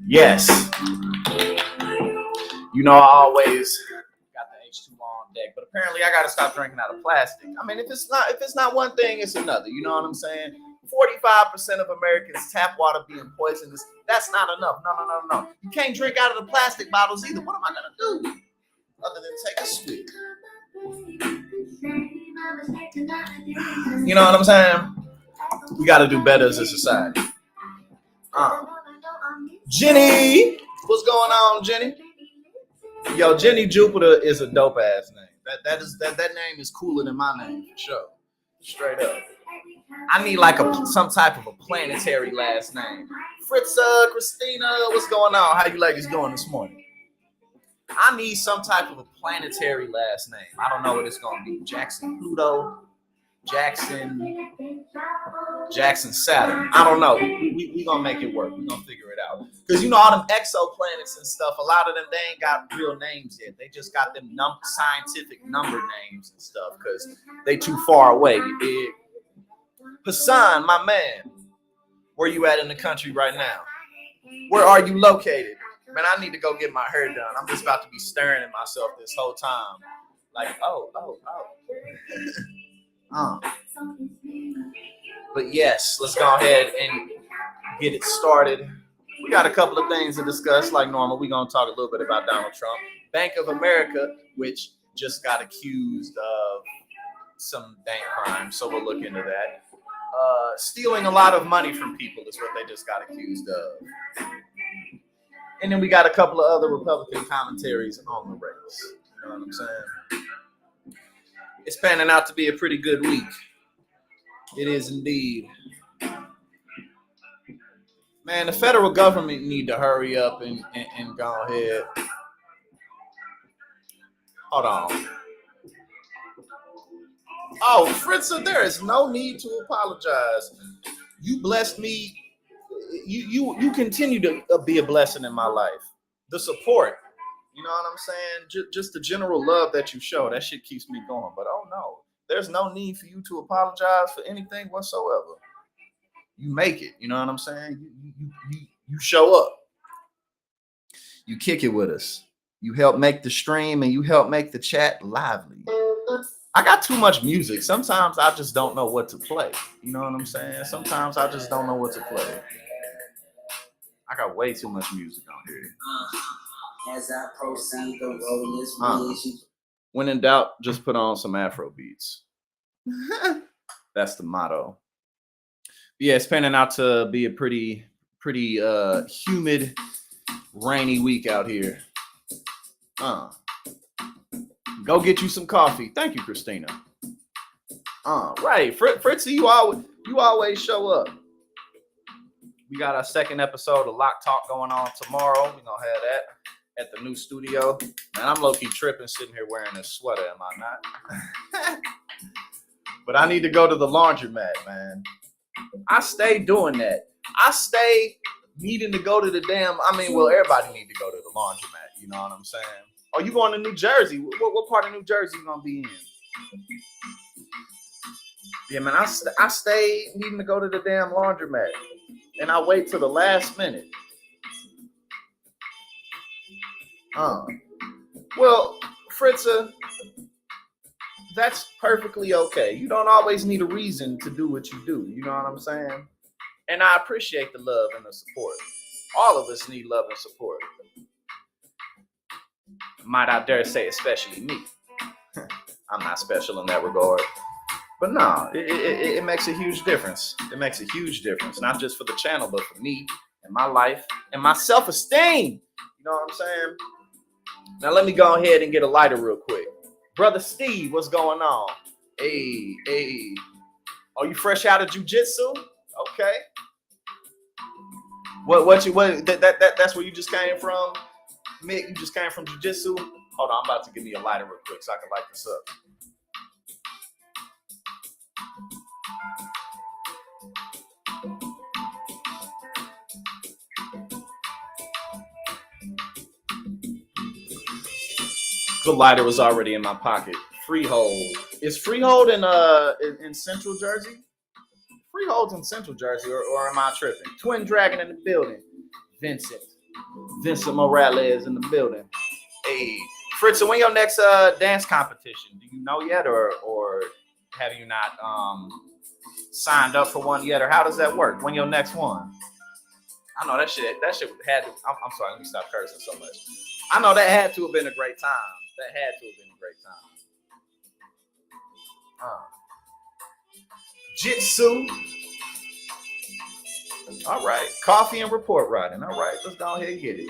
Yes. You know, I always got the H2O on deck, but apparently I got to stop drinking out of plastic. I mean, if it's not one thing, it's another. You know what I'm saying? 45% of Americans tap water being poisonous. That's not enough. No. You can't drink out of the plastic bottles either. What am I gonna do other than take a swig? You know what I'm saying? We got to do better as a society. Jenny, what's going on, Jenny? Yo, Jenny Jupiter is a dope ass name. That name is cooler than my name for sure. Straight up. I need like some type of a planetary last name. Fritza, Christina, what's going on? How you ladies doing this morning? I need some type of a planetary last name. I don't know what it's gonna be. Jackson Pluto, Jackson Saturn. I don't know. We gonna make it work. We gonna figure it out. Because you know all them exoplanets and stuff, a lot of them, they ain't got real names yet. They just got them scientific number names and stuff because they too far away. You dig? Hassan, my man, where you at in the country right now? Where are you located? Man, I need to go get my hair done. I'm just about to be staring at myself this whole time. Like, oh. But yes, let's go ahead and get it started. We got a couple of things to discuss like normal. We're going to talk a little bit about Donald Trump. Bank of America, which just got accused of some dank crime, so we'll look into that. Stealing a lot of money from people is what they just got accused of. And then we got a couple of other Republican commentaries on the race. You know what I'm saying? It's panning out to be a pretty good week. It is indeed. Man, the federal government need to hurry up and go ahead. Hold on. Oh, Fritza, there is no need to apologize. You blessed me. You continue to be a blessing in my life. The support, you know what I'm saying? Just the general love that you show, that shit keeps me going. But oh no, there's no need for you to apologize for anything whatsoever. You make it, you know what I'm saying? You show up. You kick it with us. You help make the stream and you help make the chat lively. I got too much music. Sometimes I just don't know what to play. You know what I'm saying? Sometimes I just don't know what to play. I got way too much music on here. As I proceed, the road is when in doubt, just put on some Afro beats. That's the motto. Yeah, it's panning out to be a pretty humid, rainy week out here. Go get you some coffee. Thank you, Christina. Right, Fritzy, you always show up. We got our second episode of Lock Talk going on tomorrow. We're gonna have that at the new studio. Man, I'm low-key tripping sitting here wearing this sweater, am I not? But I need to go to the laundromat, man. I stay doing that. I stay needing to go to the everybody need to go to the laundromat. You know what I'm saying? Oh, you going to New Jersey? What part of New Jersey you gonna be in? Yeah, man, I stay needing to go to the damn laundromat. And I wait till the last minute. Well, Fritza, that's perfectly okay. You don't always need a reason to do what you do. You know what I'm saying? And I appreciate the love and the support. All of us need love and support. Might I dare say, especially me. I'm not special in that regard. But no, it makes a huge difference. It makes a huge difference, not just for the channel, but for me and my life and my self-esteem. You know what I'm saying? Now let me go ahead and get a lighter real quick. Brother Steve, what's going on? Hey. Are you fresh out of jujitsu? Okay. That's where you just came from? Mick, you just came from jujitsu? Hold on, I'm about to give me a lighter real quick so I can light this up. The lighter was already in my pocket. Freehold. Is Freehold in Central Jersey? Freehold's in Central Jersey, or am I tripping? Twin Dragon in the building. Vincent Morales in the building. Hey, Fritz, so when your next dance competition? Do you know yet, or have you not signed up for one yet, or how does that work? When your next one? I know that shit had to. I'm sorry, let me stop cursing so much. I know that had to have been a great time. That had to have been a great time. Jitsu. All right. Coffee and report writing. All right. Let's go ahead and get it.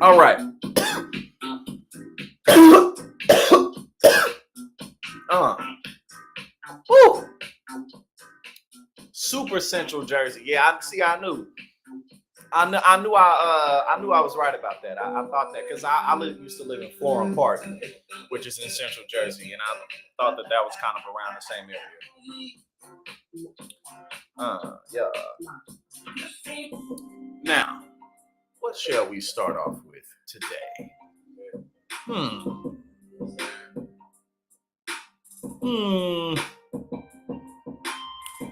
All right. Woo. Super Central Jersey. Yeah, I knew I was right about that. I thought that because I used to live in Florham Park, which is in Central Jersey, and I thought that was kind of around the same area. Yeah. Now, what shall we start off with today?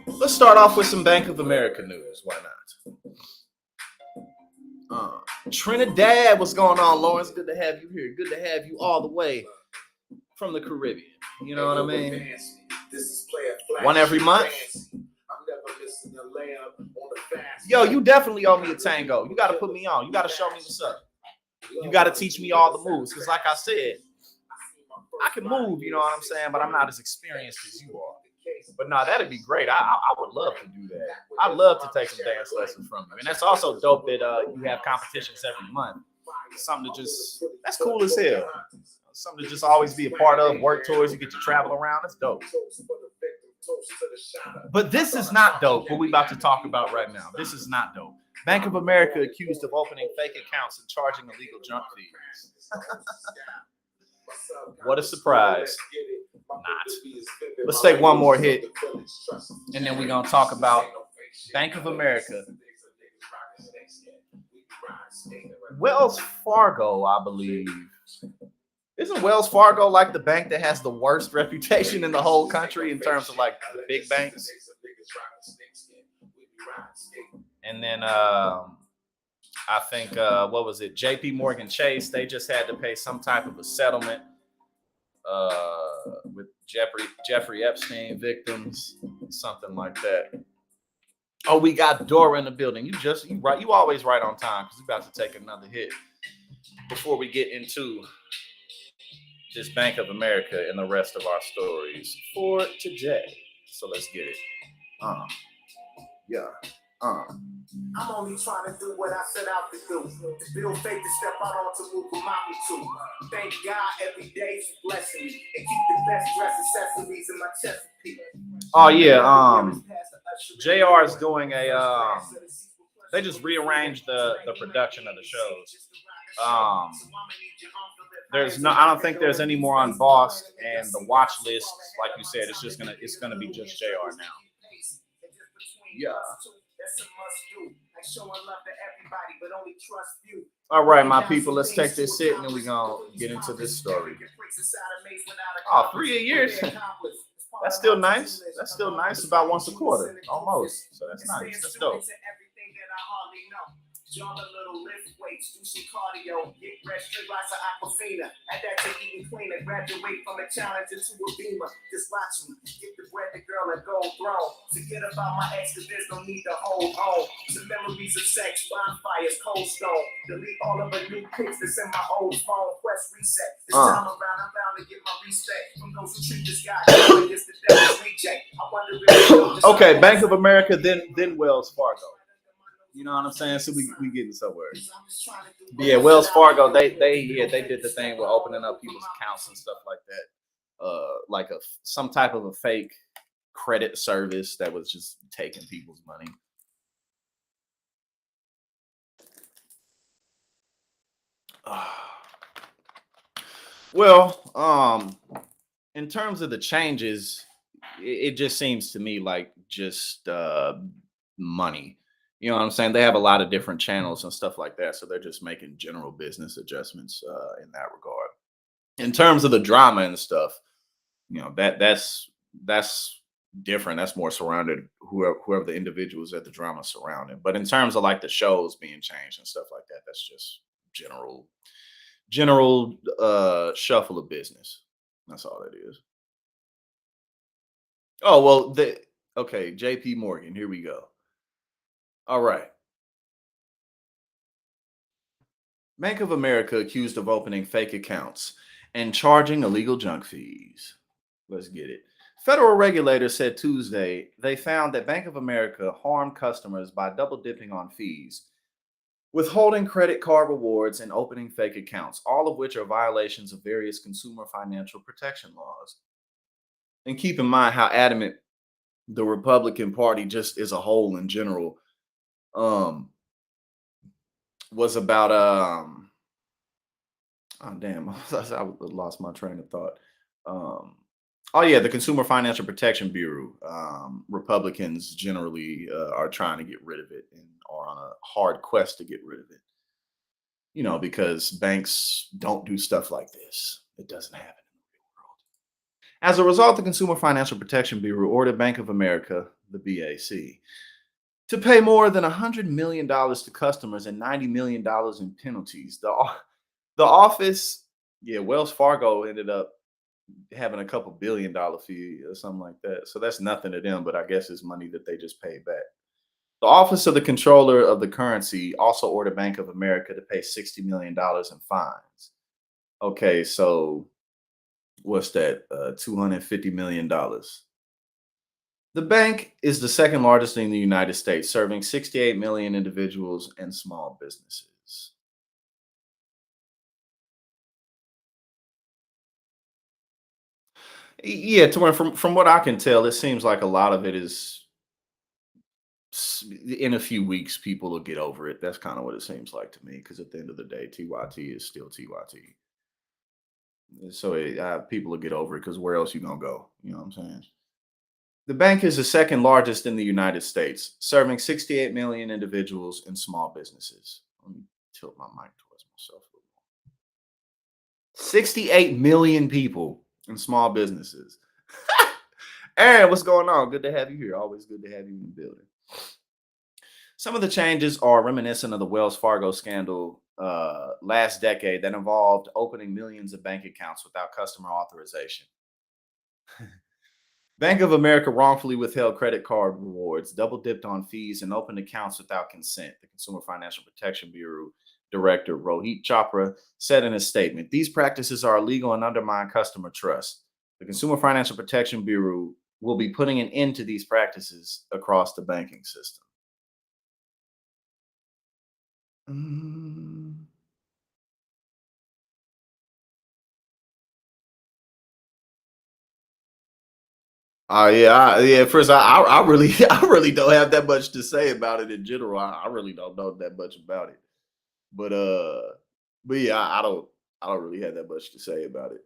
Let's start off with some Bank of America news. Why not? Trinidad, what's going on, Lawrence? Good to have you here. Good to have you all the way from the Caribbean. You know what I mean? One every month. Yo, you definitely owe me a tango. You got to put me on. You got to show me what's up. You got to teach me all the moves. Because like I said, I can move, you know what I'm saying? But I'm not as experienced as you are. But no, that'd be great. I would love to do that. I'd love to take some dance lessons from you. And that's also dope that you have competitions every month. Something to just, that's cool as hell. Something to just always be a part of, work tours, you get to travel around. That's dope. But this is not dope, what we about to talk about right now. This is not dope. Bank of America accused of opening fake accounts and charging illegal junk fees. What a surprise. Not. Let's take one more hit, and then we're going to talk about Bank of America. Wells Fargo, I believe. Isn't Wells Fargo like the bank that has the worst reputation in the whole country in terms of like the big banks? And then I think, what was it? JP Morgan Chase, they just had to pay some type of a settlement with Jeffrey Epstein victims, something like that. Oh, we got Dora in the building. You always right on time because we're about to take another hit before we get into this Bank of America and the rest of our stories for today. So let's get it. I'm only trying to do what I set out to do. Build faith to step out onto move a mountain to. Thank God every day for blessing me and keep the best dress accessories in my chest. Oh yeah, JR is doing a they just rearranged the production of the shows. I don't think there's any more on Boss, and the watch list, like you said, it's gonna be just JR now. Yeah. All right, my people, let's take this hit and then we're gonna get into this story. Oh, 3 years. That's still nice. That's still nice. About once a quarter, almost. So that's nice. That's dope. Jog a little, lift weights, do some cardio, get fresh, straight lots of Aquafina. At that take even cleaner, graduate from a challenge into a beamer. Just watch me, get the bread, the girl, and gold throne. Forget about my ex, cause there's no need to hold on. The memories of sex, bonfires, cold stone. Delete all of the new pics that's in my old phone. Quest reset. This time around, I'm bound to get my respect from those who treat this guy against the devil's reject. I wonder if okay, Bank of America, then Wells Fargo. You know what I'm saying? So we getting somewhere. But yeah, Wells Fargo, they did the thing with opening up people's accounts and stuff like that. Like some type of a fake credit service that was just taking people's money. Well, in terms of the changes, it just seems to me like just money. You know what I'm saying? They have a lot of different channels and stuff like that, so they're just making general business adjustments in that regard. In terms of the drama and stuff, that's different. That's more surrounded whoever the individuals that the drama surrounding. But in terms of like the shows being changed and stuff like that, that's just general shuffle of business. That's all that is. Oh well, the okay, JP Morgan, here we go. All right. Bank of America accused of opening fake accounts and charging illegal junk fees. Let's get it. Federal regulators said Tuesday they found that Bank of America harmed customers by double dipping on fees, withholding credit card rewards, and opening fake accounts, all of which are violations of various consumer financial protection laws. And keep in mind how adamant the Republican Party, just as a whole in general, um, was about oh damn, I lost my train of thought. Um, oh yeah, the Consumer Financial Protection Bureau. Republicans generally are trying to get rid of it and are on a hard quest to get rid of it. Because banks don't do stuff like this. It doesn't happen in the real world. As a result, the Consumer Financial Protection Bureau ordered Bank of America, the BAC, to pay more than $100 million to customers and $90 million in penalties. The office, yeah, Wells Fargo ended up having a couple $1 billion fee or something like that. So that's nothing to them, but I guess it's money that they just paid back. The Office of the Controller of the Currency also ordered Bank of America to pay $60 million in fines. Okay, so what's that? $250 million. The bank is the second largest in the United States, serving 68 million individuals and small businesses. Yeah, to where from what I can tell, it seems like a lot of it is in a few weeks people will get over it. That's kind of what it seems like to me. Because at the end of the day, TYT is still TYT. So people will get over it because where else you gonna go? You know what I'm saying? The bank is the second largest in the United States, serving 68 million individuals and small businesses. Let me tilt my mic towards myself a little more. 68 million people and small businesses. Aaron, what's going on? Good to have you here. Always good to have you in the building. Some of the changes are reminiscent of the Wells Fargo scandal last decade that involved opening millions of bank accounts without customer authorization. Bank of America wrongfully withheld credit card rewards, double dipped on fees, and opened accounts without consent, the Consumer Financial Protection Bureau Director Rohit Chopra said in a statement. These practices are illegal and undermine customer trust. The Consumer Financial Protection Bureau will be putting an end to these practices across the banking system. Mm. Yeah. First, I really, I really don't have that much to say about it in general. I really don't know that much about it. But yeah, I don't really have that much to say about it.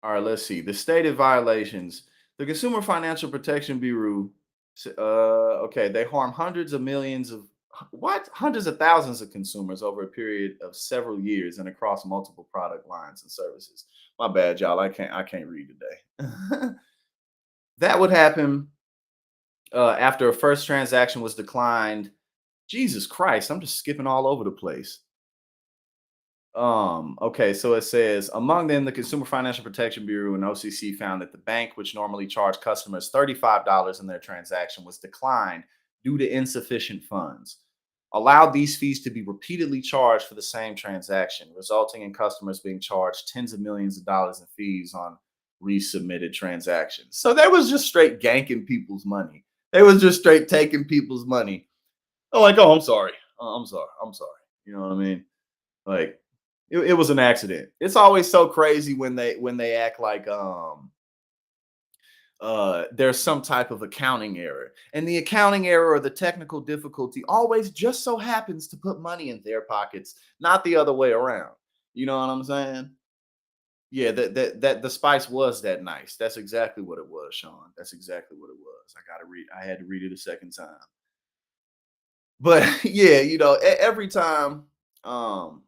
All right, let's see. The stated violations. The Consumer Financial Protection Bureau, okay, they harm hundreds of millions of what? Hundreds of thousands of consumers over a period of several years and across multiple product lines and services. My bad, y'all. I can't read today. That would happen after a first transaction was declined. Jesus Christ, I'm just skipping all over the place. Okay, so it says among them, the Consumer Financial Protection Bureau and OCC found that the bank, which normally charged customers $35 in their transaction, was declined due to insufficient funds. Allowed these fees to be repeatedly charged for the same transaction, resulting in customers being charged tens of millions of dollars in fees on resubmitted transactions. So they was just straight ganking people's money. They was just straight taking people's money. Oh, like, oh, I'm sorry. I'm sorry. I'm sorry. You know what I mean? Like it was an accident. It's always so crazy when they act like there's some type of accounting error. And the accounting error or the technical difficulty always just so happens to put money in their pockets, not the other way around. You know what I'm saying? Yeah, that the spice was that nice. That's exactly what it was, Sean. That's exactly what it was. I gotta read. I had to read it a second time. But yeah, every time. Um.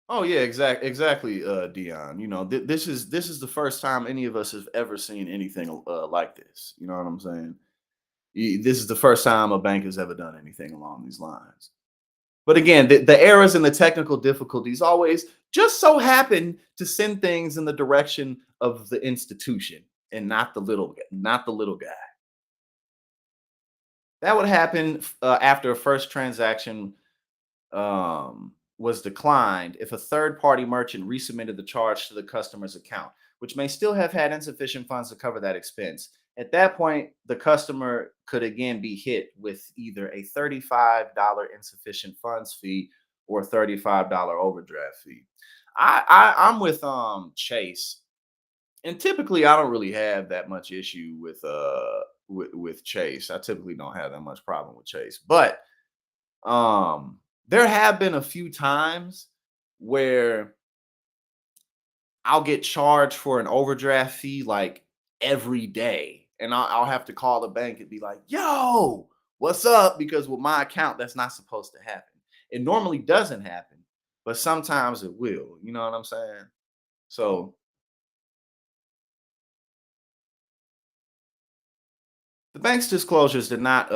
Oh yeah, exactly, Dion. This is the first time any of us have ever seen anything like this. You know what I'm saying? This is the first time a bank has ever done anything along these lines. But again, the errors and the technical difficulties always just so happen to send things in the direction of the institution and not the little guy. That would happen after a first transaction was declined if a third party merchant resubmitted the charge to the customer's account, which may still have had insufficient funds to cover that expense. At that point, the customer could again be hit with either a $35 insufficient funds fee or $35 overdraft fee. I'm with Chase, and typically I don't really have that much issue with Chase. I typically don't have that much problem with Chase, but there have been a few times where I'll get charged for an overdraft fee like every day. And I'll have to call the bank and be like, yo, what's up? Because with my account, that's not supposed to happen. It normally doesn't happen, but sometimes it will. You know what I'm saying? So the bank's disclosures did not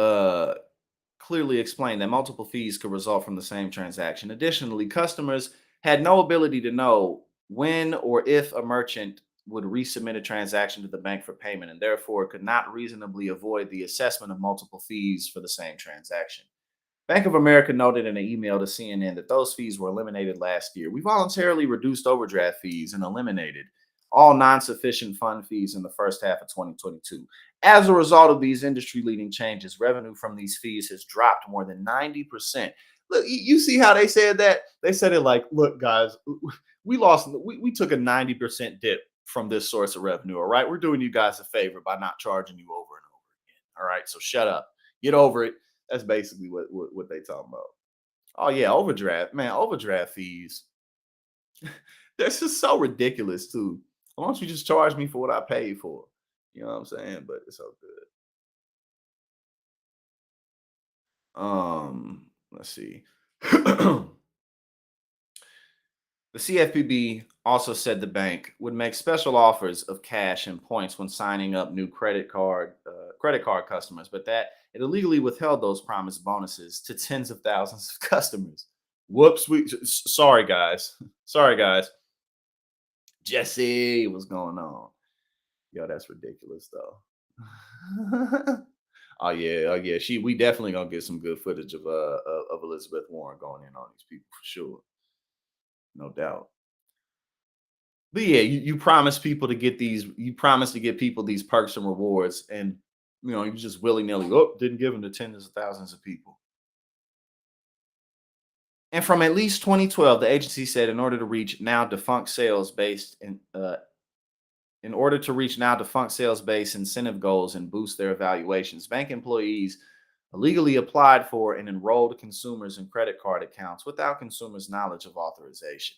clearly explained that multiple fees could result from the same transaction. Additionally, customers had no ability to know when or if a merchant would resubmit a transaction to the bank for payment and therefore could not reasonably avoid the assessment of multiple fees for the same transaction. Bank of America noted in an email to CNN that those fees were eliminated last year. We voluntarily reduced overdraft fees and eliminated all non sufficient fund fees in the first half of 2022. As a result of these industry leading changes, revenue from these fees has dropped more than 90%. Look, you see how they said that? They said it like, look, guys, we took a 90% dip from this source of revenue. All right. We're doing you guys a favor by not charging you over and over again. All right. So shut up. Get over it. That's basically what they talking about. Oh yeah, overdraft, man, overdraft fees. That's just so ridiculous too. Why don't you just charge me for what I paid for? You know what I'm saying? But it's all good. Let's see. The CFPB also said the bank would make special offers of cash and points when signing up new credit card customers, but that it illegally withheld those promised bonuses to tens of thousands of customers. Whoops! Sorry guys. Sorry guys. Jesse, what's going on? Yo, that's ridiculous though. Oh yeah. We definitely gonna get some good footage of Elizabeth Warren going in on these people for sure, no doubt. But yeah, you promise people to get these. You promise to get people these perks and rewards, and you just willy nilly. Oh, didn't give them to tens of thousands of people. And from at least 2012, the agency said in order to reach now defunct sales based in order to reach now defunct sales based incentive goals and boost their evaluations, bank employees illegally applied for and enrolled consumers in credit card accounts without consumers' knowledge of authorization.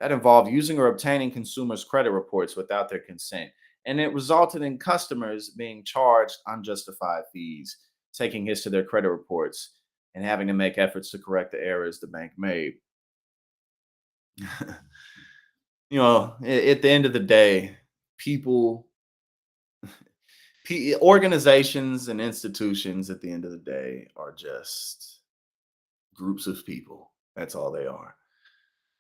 That involved using or obtaining consumers' credit reports without their consent, and it resulted in customers being charged unjustified fees, taking hits to their credit reports, and having to make efforts to correct the errors the bank made. At the end of the day, people, organizations, and institutions at the end of the day are just groups of people. That's all they are.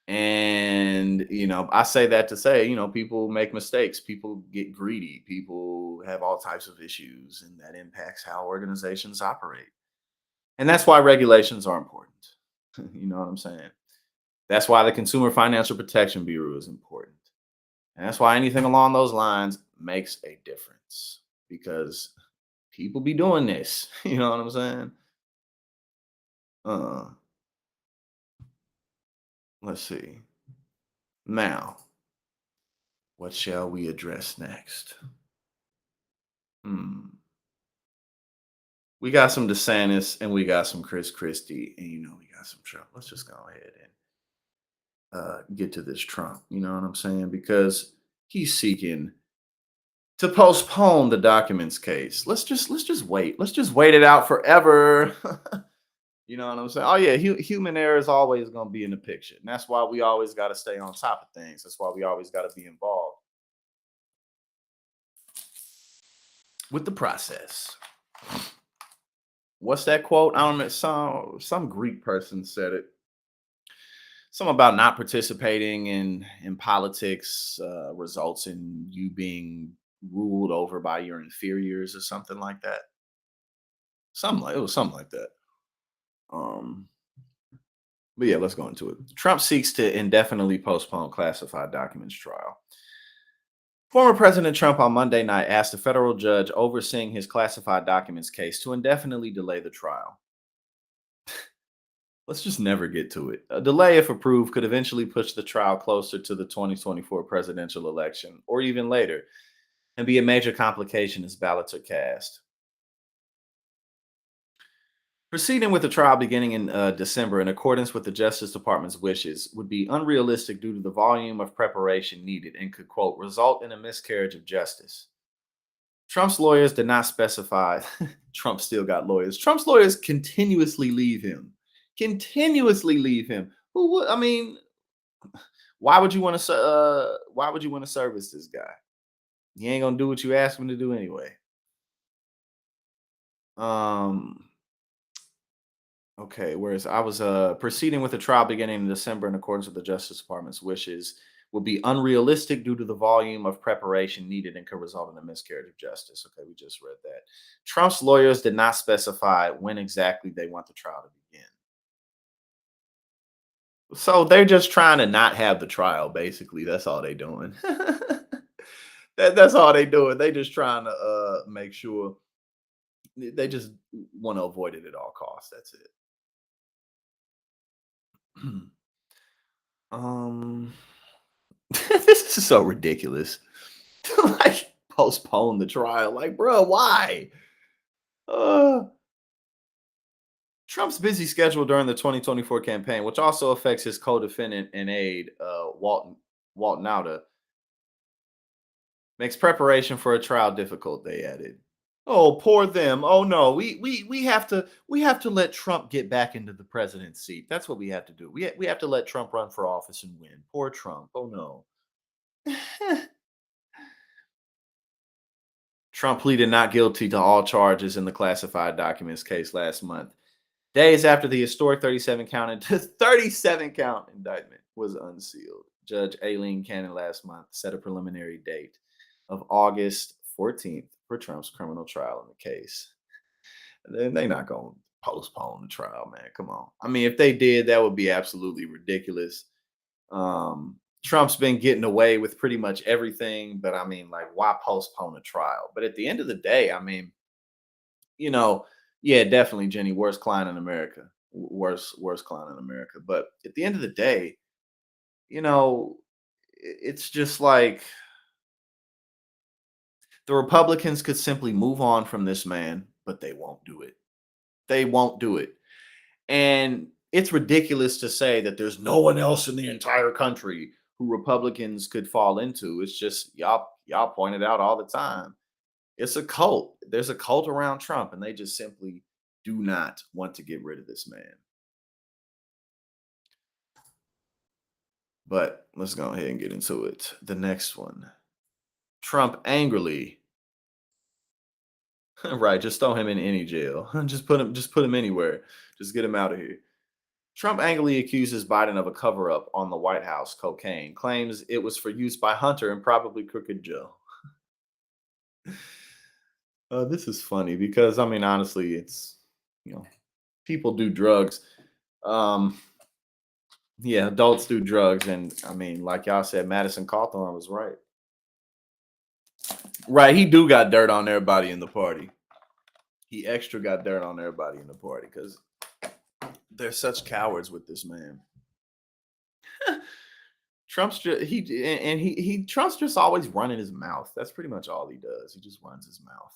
And, I say that to say, people make mistakes, people get greedy, people have all types of issues, and that impacts how organizations operate. And that's why regulations are important. You know what I'm saying? That's why the Consumer Financial Protection Bureau is important. And that's why anything along those lines makes a difference because people be doing this. You know what I'm saying? Uh, let's see. Now, what shall we address next? Hmm. We got some DeSantis and we got some Chris Christie, and we got some Trump. Let's just go ahead and get to this Trump. You know what I'm saying? Because he's seeking to postpone the documents case. Let's just wait. Let's just wait it out forever. You know what I'm saying? Oh yeah, human error is always going to be in the picture, and that's why we always got to stay on top of things. That's why we always got to be involved with the process. What's that quote? I don't know. Some Greek person said it. Something about not participating in politics results in you being ruled over by your inferiors or something like that. It was something like that. Um, but yeah, let's go into it. Trump seeks to indefinitely postpone classified documents trial. Former President Trump on Monday night asked a federal judge overseeing his classified documents case to indefinitely delay the trial. Let's just never get to it. A delay, if approved, could eventually push the trial closer to the 2024 presidential election or even later and be a major complication as ballots are cast. Proceeding with the trial beginning in December in accordance with the Justice Department's wishes would be unrealistic due to the volume of preparation needed and could, quote, result in a miscarriage of justice. Trump's lawyers did not specify. Trump still got lawyers. Trump's lawyers continuously leave him. Who would? I mean, why would you want to? Why would you want to service this guy? He ain't gonna do what you ask him to do anyway. Okay, whereas I was proceeding with the trial beginning in December in accordance with the Justice Department's wishes would be unrealistic due to the volume of preparation needed and could result in a miscarriage of justice. Okay, we just read that. Trump's lawyers did not specify when exactly they want the trial to begin. So they're just trying to not have the trial, basically. That's all they're doing. That's all they're doing. They just trying to make sure they just want to avoid it at all costs. That's it. This is so ridiculous. Like postpone the trial. Like, bro, why? Trump's busy schedule during the 2024 campaign, which also affects his co-defendant and aide, Walton Nauta, makes preparation for a trial difficult, they added. Oh, poor them. Oh no, we have to let Trump get back into the president's seat. That's what we have to do. We have to let Trump run for office and win. Poor Trump. Oh no. Trump pleaded not guilty to all charges in the classified documents case last month, days after the historic 37-count indictment was unsealed. Judge Aileen Cannon last month set a preliminary date of August 14th for Trump's criminal trial in the case. They're not going to postpone the trial, man. Come on. I mean, if they did, that would be absolutely ridiculous. Trump's been getting away with pretty much everything, but I mean, like, why postpone a trial? But at the end of the day, I mean, yeah, definitely, Jenny, worst client in America, worst client in America. But at the end of the day, it's just like the Republicans could simply move on from this man, but they won't do it. They won't do it. And it's ridiculous to say that there's no one else in the entire country who Republicans could fall into. It's just y'all point it out all the time. It's a cult. There's a cult around Trump, and they just simply do not want to get rid of this man. But let's go ahead and get into it. The next one. Trump angrily. Right, just throw him in any jail. just put him anywhere. Just get him out of here. Trump angrily accuses Biden of a cover-up on the White House cocaine, claims it was for use by Hunter and probably Crooked Joe. This is funny because, I mean, honestly, it's, people do drugs. Yeah, adults do drugs. And, I mean, like y'all said, Madison Cawthorn was right. Right, he do got dirt on everybody in the party. He extra got dirt on everybody in the party because they're such cowards with this man. Trump's just always running his mouth. That's pretty much all he does. He just runs his mouth.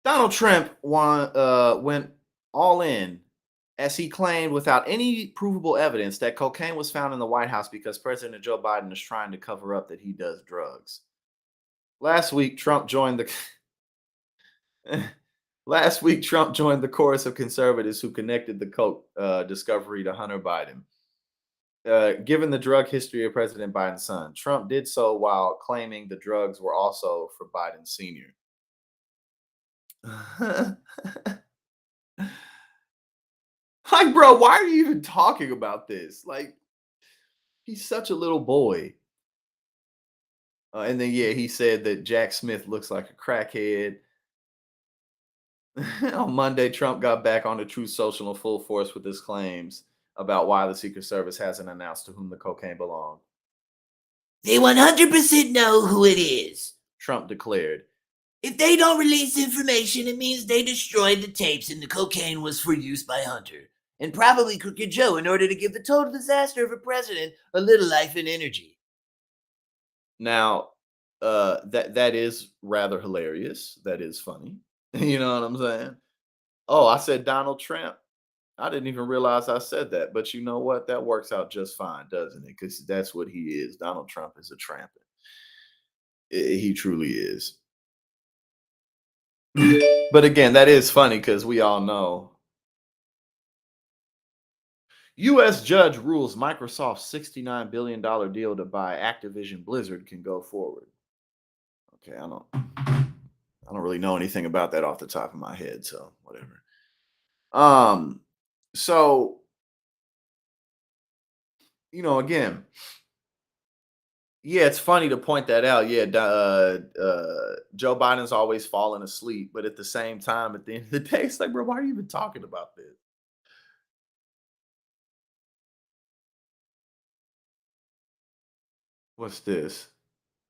Donald Trump went all in as he claimed without any provable evidence that cocaine was found in the White House because President Joe Biden is trying to cover up that he does drugs. Last week, Trump joined the chorus of conservatives who connected the coke discovery to Hunter Biden. Given the drug history of President Biden's son, Trump did so while claiming the drugs were also for Biden Sr. Like, bro, why are you even talking about this? Like, he's such a little boy. And then, yeah, he said that Jack Smith looks like a crackhead. On Monday, Trump got back on the Truth Social in full force with his claims about why the Secret Service hasn't announced to whom the cocaine belonged. They 100% know who it is, Trump declared. If they don't release information, it means they destroyed the tapes and the cocaine was for use by Hunter and probably Crooked Joe in order to give the total disaster of a president a little life and energy. Now, that is rather hilarious. That is funny. You know what I'm saying? Oh, I said Donald Trump. I didn't even realize I said that. But you know what? That works out just fine, doesn't it? Because that's what he is. Donald Trump is a tramp. He truly is. But again, that is funny because we all know. U.S. judge rules Microsoft's $69 billion deal to buy Activision Blizzard can go forward. Okay, I don't really know anything about that off the top of my head, so whatever. So, you know, again, yeah, it's funny to point that out. Yeah, Joe Biden's always falling asleep, but at the same time, at the end of the day, it's like, bro, why are you even talking about this? What's this?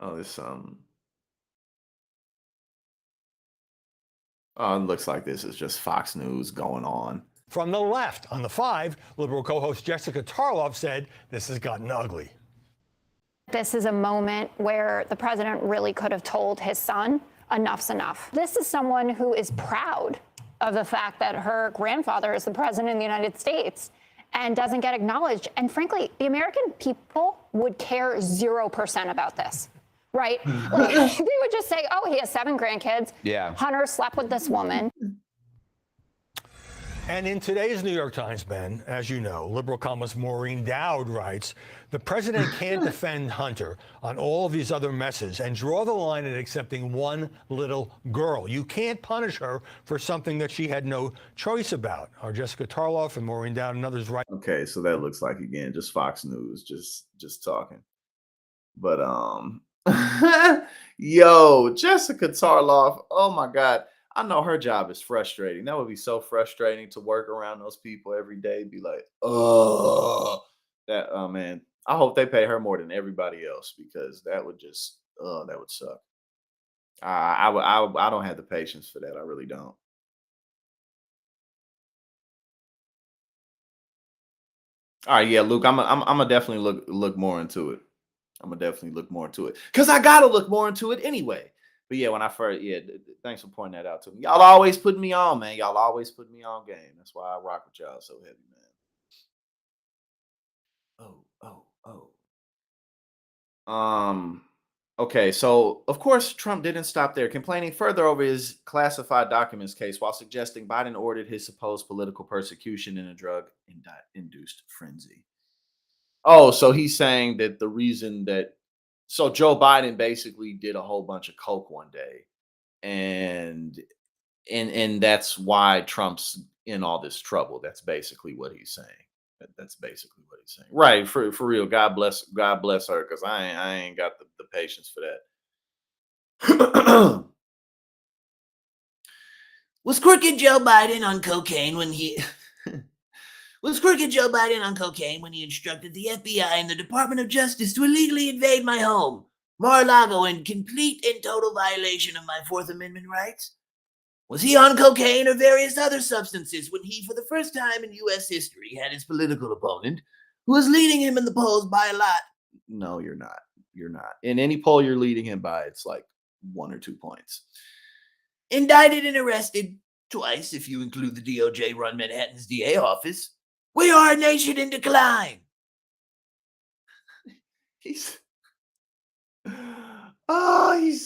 Oh, this oh, it looks like this is just Fox News going on. From the left, on the 5, Liberal co-host Jessica Tarlov said this has gotten ugly. This is a moment where the president really could have told his son, enough's enough. This is someone who is proud of the fact that her grandfather is the president of the United States and doesn't get acknowledged. And frankly, the American people would care 0% about this, right? Like, they would just say, oh, he has 7 grandkids. Yeah. Hunter slept with this woman. And in today's New York Times, Ben, as you know, liberal columnist Maureen Dowd writes, the president can't defend Hunter on all of these other messes and draw the line at accepting one little girl. You can't punish her for something that she had no choice about. Our Jessica Tarloff and Maureen Dowd and others write. Okay, so that looks like, again, just Fox News, just talking. But yo, Jessica Tarloff, oh my God. I know her job is frustrating. That would be so frustrating to work around those people every day. Be like, oh, that, oh man. I hope they pay her more than everybody else because that would just, that would suck. I don't have the patience for that. I really don't. All right, yeah, Luke, I'm gonna definitely look more into it. I'm gonna definitely look more into it because I gotta look more into it anyway. But yeah, when I first, yeah, thanks for pointing that out to me. Y'all always put me on, man. Y'all always put me on game. That's why I rock with y'all so heavy, man. Okay, so of course Trump didn't stop there, complaining further over his classified documents case while suggesting Biden ordered his supposed political persecution in a drug-induced frenzy. Oh, so he's saying that the reason that so Joe Biden basically did a whole bunch of coke one day, and that's why Trump's in all this trouble. That's basically what he's saying. That's basically what he's saying. Right, for real. God bless her, because I ain't got the patience for that. Was Crooked Joe Biden on cocaine when he Was Crooked Joe Biden on cocaine when he instructed the FBI and the Department of Justice to illegally invade my home, Mar-a-Lago, in complete and total violation of my Fourth Amendment rights? Was he on cocaine or various other substances when he, for the first time in U.S. history, had his political opponent, who was leading him in the polls by a lot? No, you're not. You're not. In any poll you're leading him by, it's like 1 or 2 points. indicted and arrested twice if you include the DOJ run Manhattan's DA office. We are a nation in decline. He's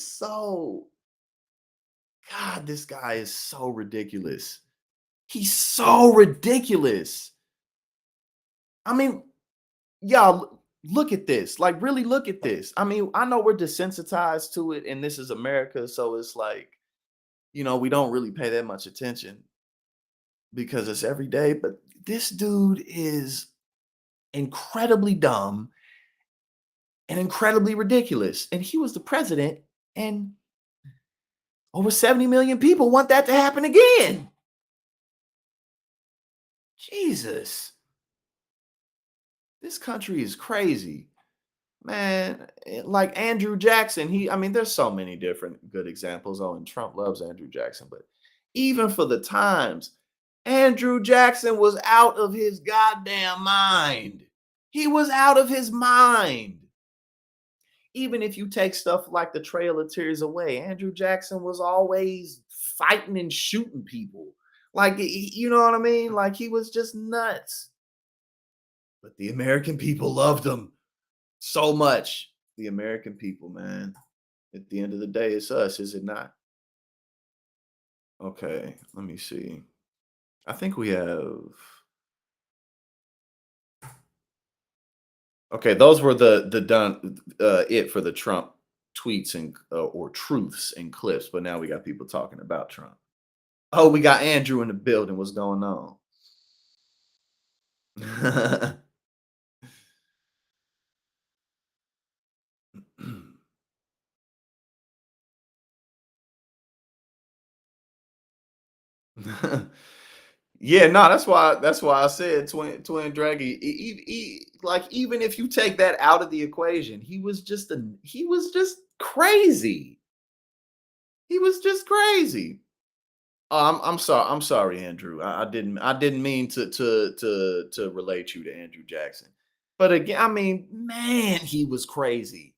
so, God, this guy is so ridiculous. He's so ridiculous. I mean, y'all, look at this. Like, really look at this. I mean, I know we're desensitized to it, and this is America, so it's like, you know, we don't really pay that much attention because it's every day. But this dude is incredibly dumb and incredibly ridiculous. And he was the president, and over 70 million people want that to happen again. Jesus. This country is crazy. Man, like Andrew Jackson, I mean, there's so many different good examples. Oh, and Trump loves Andrew Jackson, but even for the times, Andrew Jackson was out of his goddamn mind. He was out of his mind. Even if you take stuff like the Trail of Tears away, Andrew Jackson was always fighting and shooting people. Like, you know what I mean? Like, he was just nuts. But the American people loved him so much. The American people, man. At the end of the day, it's us, is it not? Okay, let me see. I think we have. Okay, those were it for the Trump tweets and or truths and clips. But now we got people talking about Trump. Oh, we got Andrew in the building. What's going on? Yeah, no, that's why I said twin Draggy. Like, even if you take that out of the equation, he was just crazy. He was just crazy. Oh, I'm sorry, Andrew. I didn't mean to relate you to Andrew Jackson. But again, I mean, man, he was crazy.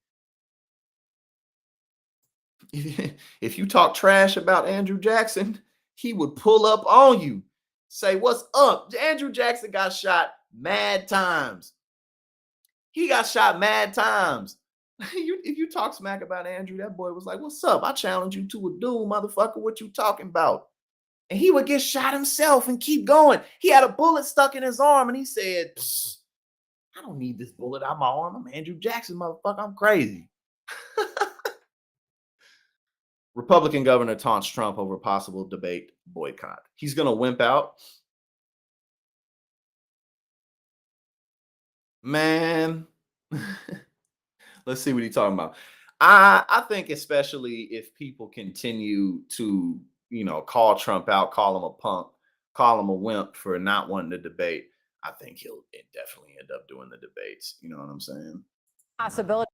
If you talk trash about Andrew Jackson, he would pull up on you, say, "What's up?" Andrew Jackson got shot mad times. He got shot mad times. If you talk smack about Andrew, that boy was like, "What's up? I challenge you to a duel, motherfucker. What you talking about?" And he would get shot himself and keep going. He had a bullet stuck in his arm, and he said, "I don't need this bullet out my arm. I'm Andrew Jackson, motherfucker. I'm crazy." Republican governor taunts Trump over possible debate boycott. He's going to wimp out. Man, let's see what he's talking about. I think especially if people continue to, you know, call Trump out, call him a punk, call him a wimp for not wanting to debate, I think he'll definitely end up doing the debates. You know what I'm saying? Possibility.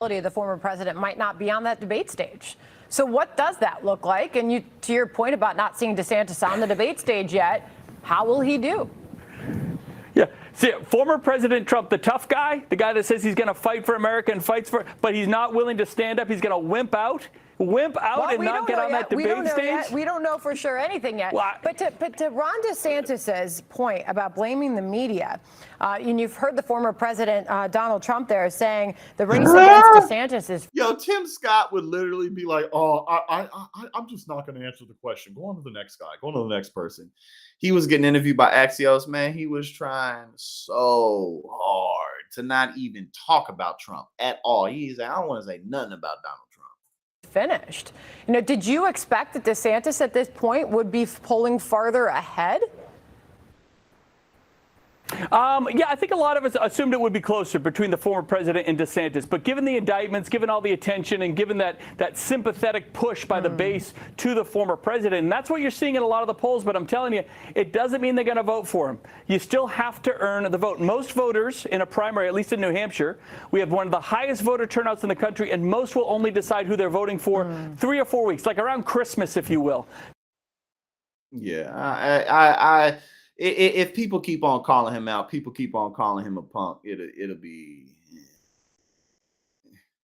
The former president might not be on that debate stage. So what does that look like? And you, to your point about not seeing DeSantis on the debate stage yet, how will he do? Yeah. See, former President Trump, the tough guy, the guy that says he's going to fight for America and fights for, but he's not willing to stand up. He's going to wimp out and not get on that debate stage. We don't know for sure anything yet. Well, but to Ron DeSantis's point about blaming the media, and you've heard the former president Donald Trump there saying the race against DeSantis is. Yo, Tim Scott would literally be like, "Oh, I'm just not going to answer the question. Go on to the next guy. Go on to the next person." He was getting interviewed by Axios. Man, he was trying so hard to not even talk about Trump at all. He's like, "I don't want to say nothing about Donald Trump." Finished. You know, did you expect that DeSantis at this point would be pulling farther ahead? Yeah, I think a lot of us assumed it would be closer between the former president and DeSantis. But given the indictments, given all the attention, and given that sympathetic push by the base to the former president, and that's what you're seeing in a lot of the polls. But I'm telling you, it doesn't mean they're going to vote for him. You still have to earn the vote. Most voters in a primary, at least in New Hampshire, we have one of the highest voter turnouts in the country, and most will only decide who they're voting for 3 or 4 weeks, like around Christmas, if you will. Yeah, if people keep on calling him out, people keep on calling him a punk,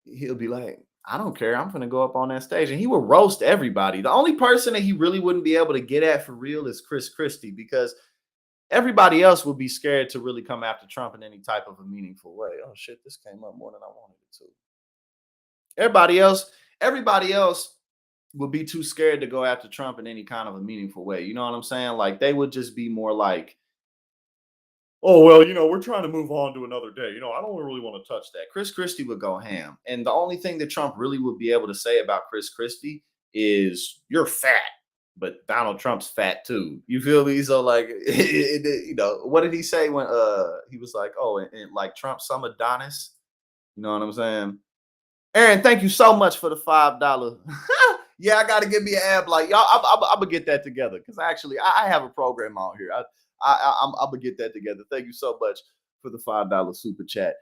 he'll be like, I don't care. I'm gonna go up on that stage, and he will roast everybody. The only person that he really wouldn't be able to get at for real is Chris Christie, because everybody else would be scared to really come after Trump in any type of a meaningful way. Oh shit, this came up more than I wanted it to. Everybody else would be too scared to go after Trump in any kind of a meaningful way. You know what I'm saying? Like, they would just be more like, oh, well, we're trying to move on to another day. I don't really want to touch that. Chris Christie would go ham. And the only thing that Trump really would be able to say about Chris Christie is, you're fat, but Donald Trump's fat too. You feel me? So like, what did he say when he was like, oh, and like Trump, some Adonis? You know what I'm saying? Aaron, thank you so much for the $5. Yeah, I got to give me an ad block. Y'all, I'm going to get that together, because actually I have a program out here. I'm going to get that together. Thank you so much for the $5 super chat,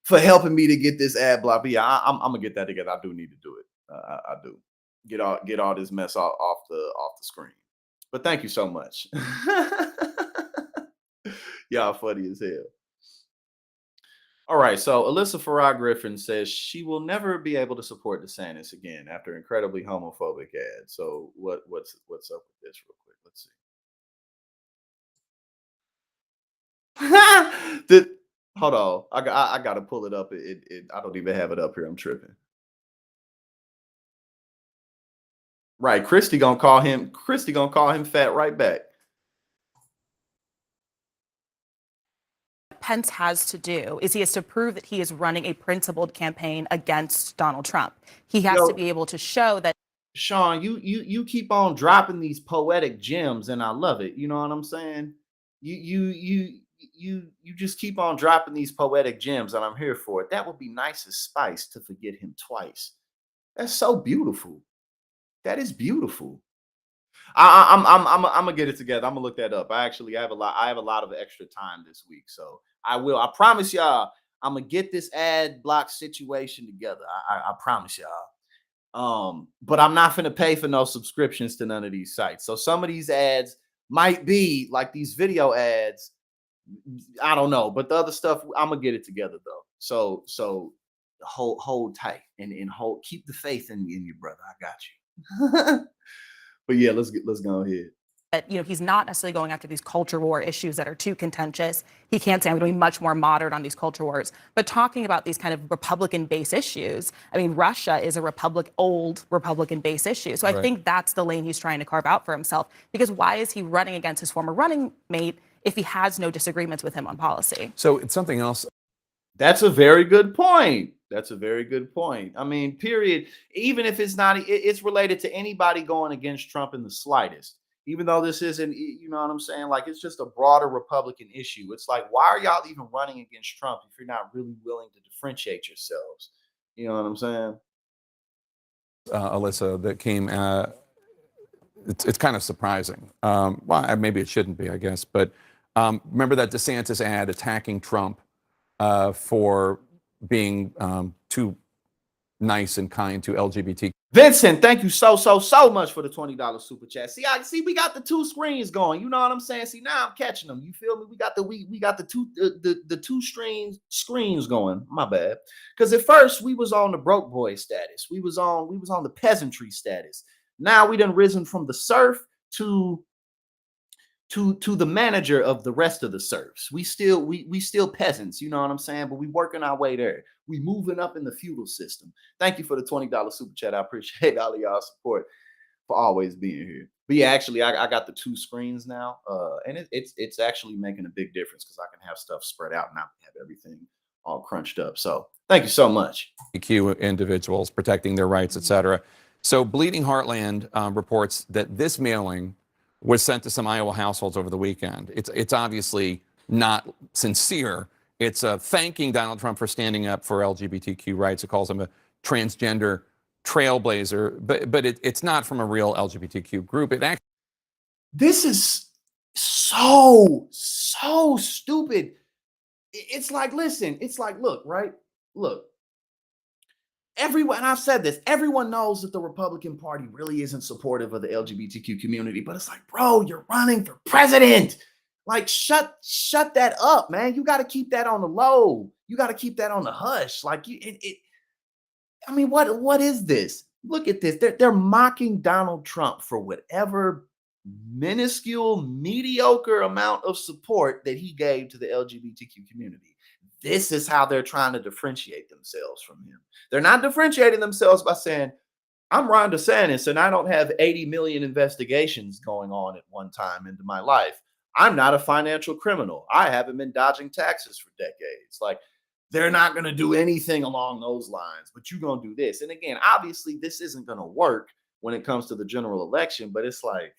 for helping me to get this ad block. But yeah, I'm going to get that together. I do need to do it. I do. Get all this mess off the screen. But thank you so much. Y'all funny as hell. All right, so Alyssa Farrar Griffin says she will never be able to support DeSantis again after incredibly homophobic ad. So what's up with this real quick? Let's see. Hold on, I got to pull it up. I don't even have it up here. I'm tripping. Right, Christie gonna call him fat right back. Pence has to do is he has to prove that he is running a principled campaign against Donald Trump. He has to be able to show that. Sean, you keep on dropping these poetic gems, and I love it. You know what I'm saying? You just keep on dropping these poetic gems, and I'm here for it. That would be nice as spice to forget him twice. That's so beautiful. That is beautiful. I'm gonna get it together. I'm gonna look that up. I have a lot of extra time this week, so I will. I promise y'all, I'm gonna get this ad block situation together. I promise y'all. But I'm not gonna pay for no subscriptions to none of these sites. So some of these ads might be like these video ads. I don't know, but the other stuff, I'm gonna get it together though. So hold tight and keep the faith in you, brother. I got you. But yeah, let's go ahead. That, he's not necessarily going after these culture war issues that are too contentious. He can't say, I'm going to be much more moderate on these culture wars. But talking about these kind of Republican-based issues, I mean, Russia is a old Republican-based issue. So I think that's the lane he's trying to carve out for himself. Because why is he running against his former running mate if he has no disagreements with him on policy? So it's something else. That's a very good point. I mean, period. Even if it's not, it's related to anybody going against Trump in the slightest. Even though this isn't, you know what I'm saying? Like, it's just a broader Republican issue. It's like, why are y'all even running against Trump if you're not really willing to differentiate yourselves? You know what I'm saying? Alyssa, that came, it's kind of surprising. Well, maybe it shouldn't be, I guess. But remember that DeSantis ad attacking Trump for being too nice and kind to LGBT. Vincent, thank you so much for the $20 super chat. See, we got the two screens going. You know what I'm saying? See, now I'm catching them. You feel me? We got the two screens going. My bad. Because at first we was on the broke boy status. We was on the peasantry status. Now we done risen from the serf to the manager of the rest of the serfs. We still peasants, you know what I'm saying? But we working our way there. We moving up in the feudal system. Thank you for the $20 super chat. I appreciate all of y'all support for always being here. But yeah, actually, I got the two screens now, and it's actually making a big difference because I can have stuff spread out and not have everything all crunched up. So thank you so much. LGBTQ individuals protecting their rights, etc. So Bleeding Heartland reports that this mailing was sent to some Iowa households over the weekend. It's obviously not sincere. It's thanking Donald Trump for standing up for LGBTQ rights. It calls him a transgender trailblazer, but it's not from a real LGBTQ group. It actually. This is so stupid. It's like, listen, it's like, look, right? Look, everyone, and I've said this, everyone knows that the Republican Party really isn't supportive of the LGBTQ community, but it's like, bro, you're running for president. Like, shut that up, man. You got to keep that on the low. You got to keep that on the hush. Like, I mean, what is this? Look at this. They're mocking Donald Trump for whatever minuscule, mediocre amount of support that he gave to the LGBTQ community. This is how they're trying to differentiate themselves from him. They're not differentiating themselves by saying, I'm Ron DeSantis and I don't have 80 million investigations going on at one time into my life. I'm not a financial criminal. I haven't been dodging taxes for decades. Like, they're not going to do anything along those lines, but you're going to do this. And again, obviously, this isn't going to work when it comes to the general election, but it's like,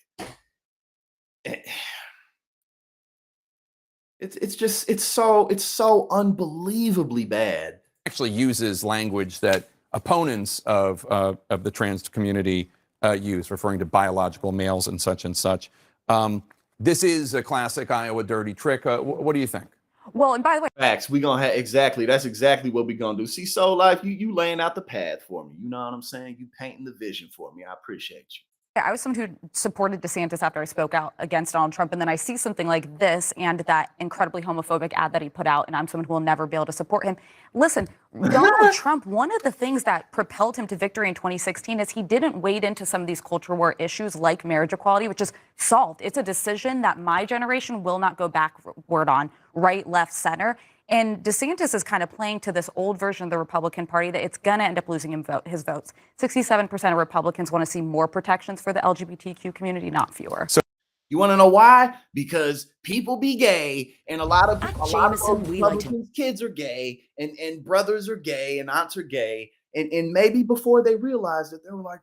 it's so unbelievably bad. Actually uses language that opponents of the trans community use, referring to biological males and such and such. This is a classic Iowa dirty trick. What do you think? Well, and by the way, facts, we gonna have exactly. That's exactly what we gonna do. See, so like you laying out the path for me. You know what I'm saying? You painting the vision for me. I appreciate you. I was someone who supported DeSantis after I spoke out against Donald Trump, and then I see something like this and that incredibly homophobic ad that he put out, and I'm someone who will never be able to support him. Listen, Donald Trump, one of the things that propelled him to victory in 2016 is he didn't wade into some of these culture war issues like marriage equality, which is solved. It's a decision that my generation will not go backward on, right, left, center. And DeSantis is kind of playing to this old version of the Republican Party that it's going to end up losing his votes. 67% of Republicans want to see more protections for the LGBTQ community, not fewer. So you want to know why? Because people be gay, and a lot of Republicans' kids are gay, and brothers are gay, and aunts are gay, and maybe before they realized it, they were like,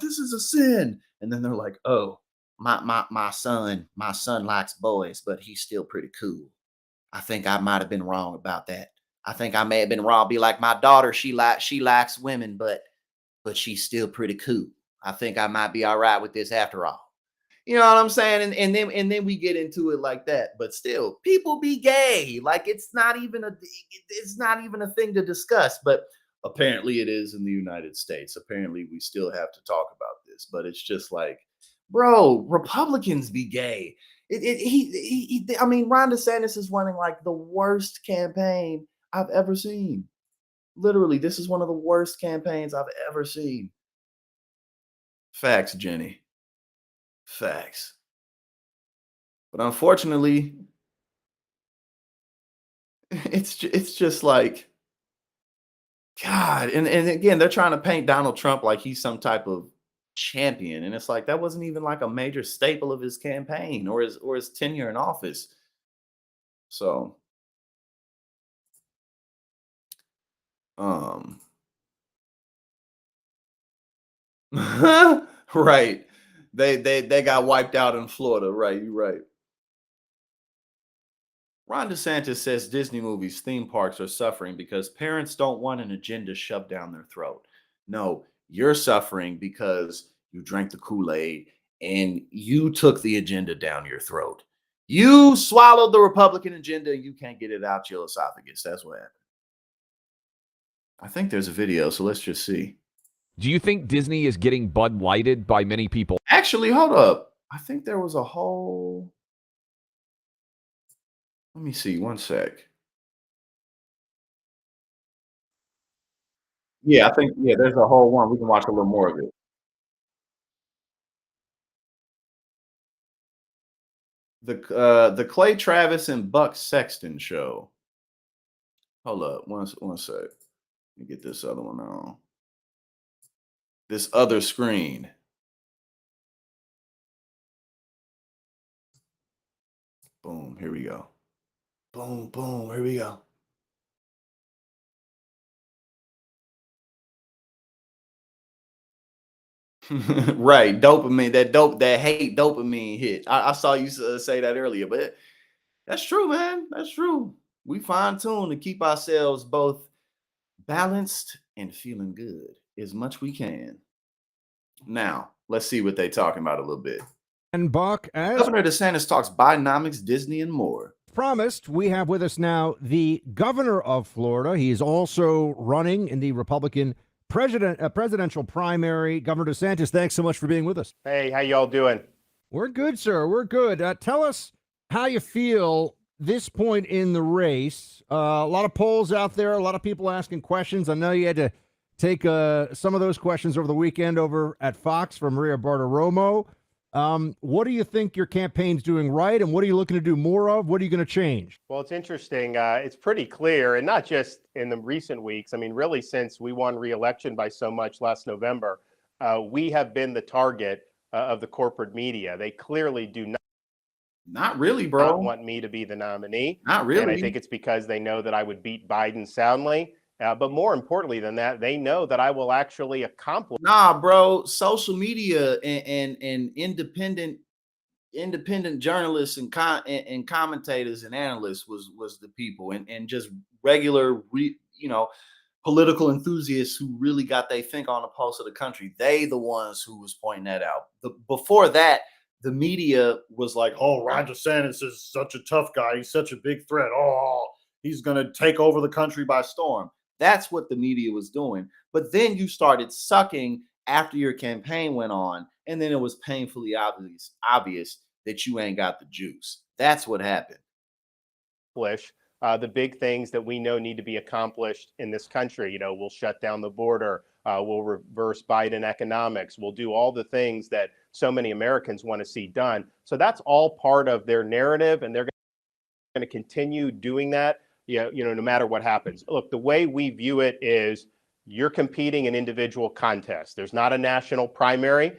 this is a sin, and then they're like, oh, my son likes boys, but he's still pretty cool. I think I might have been wrong about that. I think I may have been wrong. Be like, my daughter, she likes women, but she's still pretty cool. I think I might be all right with this after all. You know what I'm saying? And then we get into it like that. But still, people be gay. Like, it's not even a thing to discuss. But apparently it is in the United States. Apparently we still have to talk about this. But it's just like, bro, Republicans be gay. I mean, Ron DeSantis is running like the worst campaign I've ever seen. Literally, this is one of the worst campaigns I've ever seen. Facts, Jenny. Facts. But unfortunately, it's just like, God. And again, they're trying to paint Donald Trump like he's some type of champion, and it's like that wasn't even like a major staple of his campaign or his tenure in office. So right, they got wiped out in Florida, right? You're right. Ron DeSantis says Disney movies, theme parks are suffering because parents don't want an agenda shoved down their throat. No, you're suffering because you drank the Kool-Aid and you took the agenda down your throat. You swallowed the Republican agenda and you can't get it out your esophagus. That's what happened. I think there's a video, so let's just see. Do you think Disney is getting Bud Lighted by many people? Actually, hold up. I think there was a whole... Let me see, one sec. Yeah, I think, there's a whole one. We can watch a little more of it. The Clay Travis and Buck Sexton show. Hold up, one sec. Let me get this other one on. This other screen. Boom, here we go. Boom, boom, here we go. Right, dopamine, that hate dopamine hit. I saw you say that earlier, but That's true, man. That's true. We fine tune to keep ourselves both balanced and feeling good as much we can. Now, let's see what they talking about a little bit. And Buck, as Governor DeSantis talks Bidenomics, Disney, and more. promised, we have with us now the governor of Florida. He is also running in the Republican presidential primary. Governor DeSantis, thanks so much for being with us. Hey, how y'all doing? We're good, sir. We're good. Tell us how you feel this point in the race. A lot of polls out there, a lot of people asking questions. I know you had to take some of those questions over the weekend over at Fox from Maria Bartiromo. What do you think your campaign's doing right, and what are you looking to do more of? What are you going to change? Well, it's interesting. It's pretty clear, and not just in the recent weeks. I mean, really, since we won re-election by so much last November, we have been the target of the corporate media. They clearly do not really, bro. want me to be the nominee. Not really. And I think it's because they know that I would beat Biden soundly. But more importantly than that, they know that I will actually accomplish. Nah, bro. Social media and independent journalists and commentators and analysts was the people, and just regular political enthusiasts who really got they think on the pulse of the country. They the ones who was pointing that out. Before that, the media was like, "Oh, Ron DeSantis is such a tough guy. He's such a big threat. Oh, he's gonna take over the country by storm." That's what the media was doing. But then you started sucking after your campaign went on, and then it was painfully obvious that you ain't got the juice. That's what happened. The big things that we know need to be accomplished in this country. We'll shut down the border. We'll reverse Biden economics. We'll do all the things that so many Americans want to see done. So that's all part of their narrative, and they're going to continue doing that. No matter what happens. Look, the way we view it is you're competing in individual contests. There's not a national primary.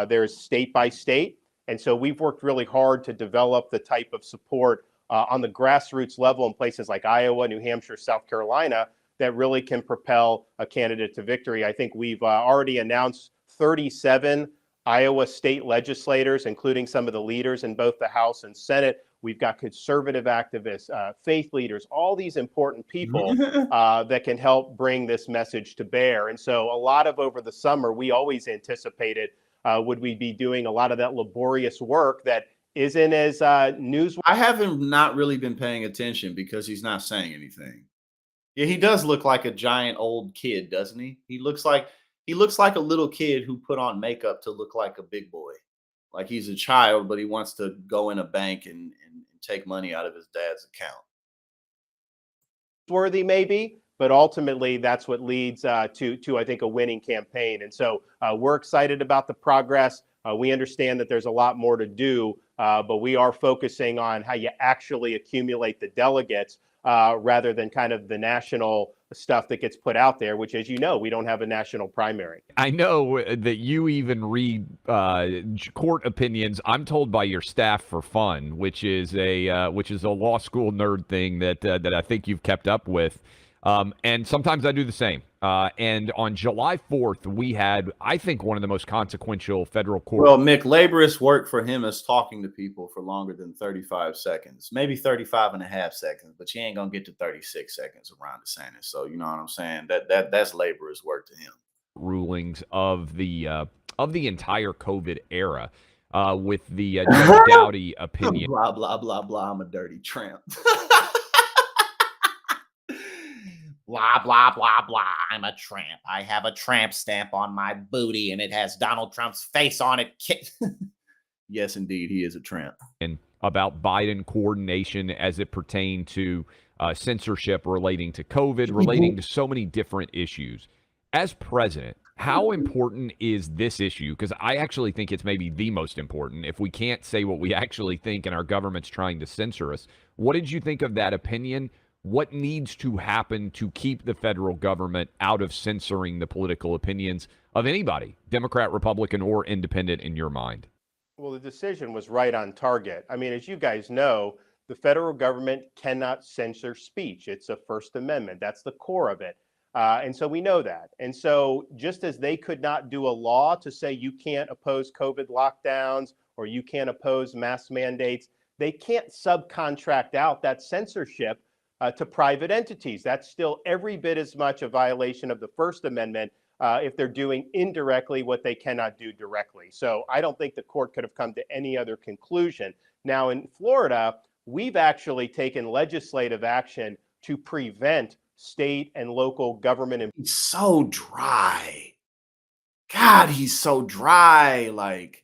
There's state by state. And so we've worked really hard to develop the type of support on the grassroots level in places like Iowa, New Hampshire, South Carolina that really can propel a candidate to victory. I think we've already announced 37 Iowa state legislators, including some of the leaders in both the House and Senate. We've got conservative activists, faith leaders, all these important people that can help bring this message to bear. And so a lot of over the summer, we always anticipated would we be doing a lot of that laborious work that isn't as newsworthy. I haven't not really been paying attention because he's not saying anything. Yeah, he does look like a giant old kid, doesn't he? He looks like a little kid who put on makeup to look like a big boy. Like he's a child, but he wants to go in a bank and take money out of his dad's account. Worthy maybe, but ultimately that's what leads to I think a winning campaign. And so we're excited about the progress. We understand that there's a lot more to do, but we are focusing on how you actually accumulate the delegates rather than kind of the national stuff that gets put out there, which, as you know, we don't have a national primary. I know that you even read court opinions. I'm told by your staff for fun, which is a law school nerd thing that I think you've kept up with. And sometimes I do the same. And on July 4th, we had, I think, one of the most consequential federal court. Well, Mick, laborious work for him is talking to people for longer than 35 seconds, maybe 35 and a half seconds, but you ain't going to get to 36 seconds around DeSantis. So, you know what I'm saying? That's laborious work to him. Rulings of the entire COVID era with the Judge Dowdy opinion. Blah, blah, blah, blah. I'm a dirty tramp. Blah, blah, blah, blah. I'm a tramp. I have a tramp stamp on my booty, and it has Donald Trump's face on it. Yes, indeed, he is a tramp. And about Biden coordination as it pertained to censorship relating to COVID, relating to so many different issues. As president, how important is this issue? Because I actually think it's maybe the most important. If we can't say what we actually think and our government's trying to censor us, what did you think of that opinion? What needs to happen to keep the federal government out of censoring the political opinions of anybody, Democrat, Republican, or independent, in your mind? Well, the decision was right on target. I mean, as you guys know, the federal government cannot censor speech. It's a First Amendment. That's the core of it. And so we know that. And so just as they could not do a law to say you can't oppose COVID lockdowns or you can't oppose mask mandates, They can't subcontract out that censorship to private entities. That's still every bit as much a violation of the First Amendment if they're doing indirectly what they cannot do directly. So I don't think the court could have come to any other conclusion. Now in Florida, we've actually taken legislative action to prevent state and local government. He's so dry. God, he's so dry. Like,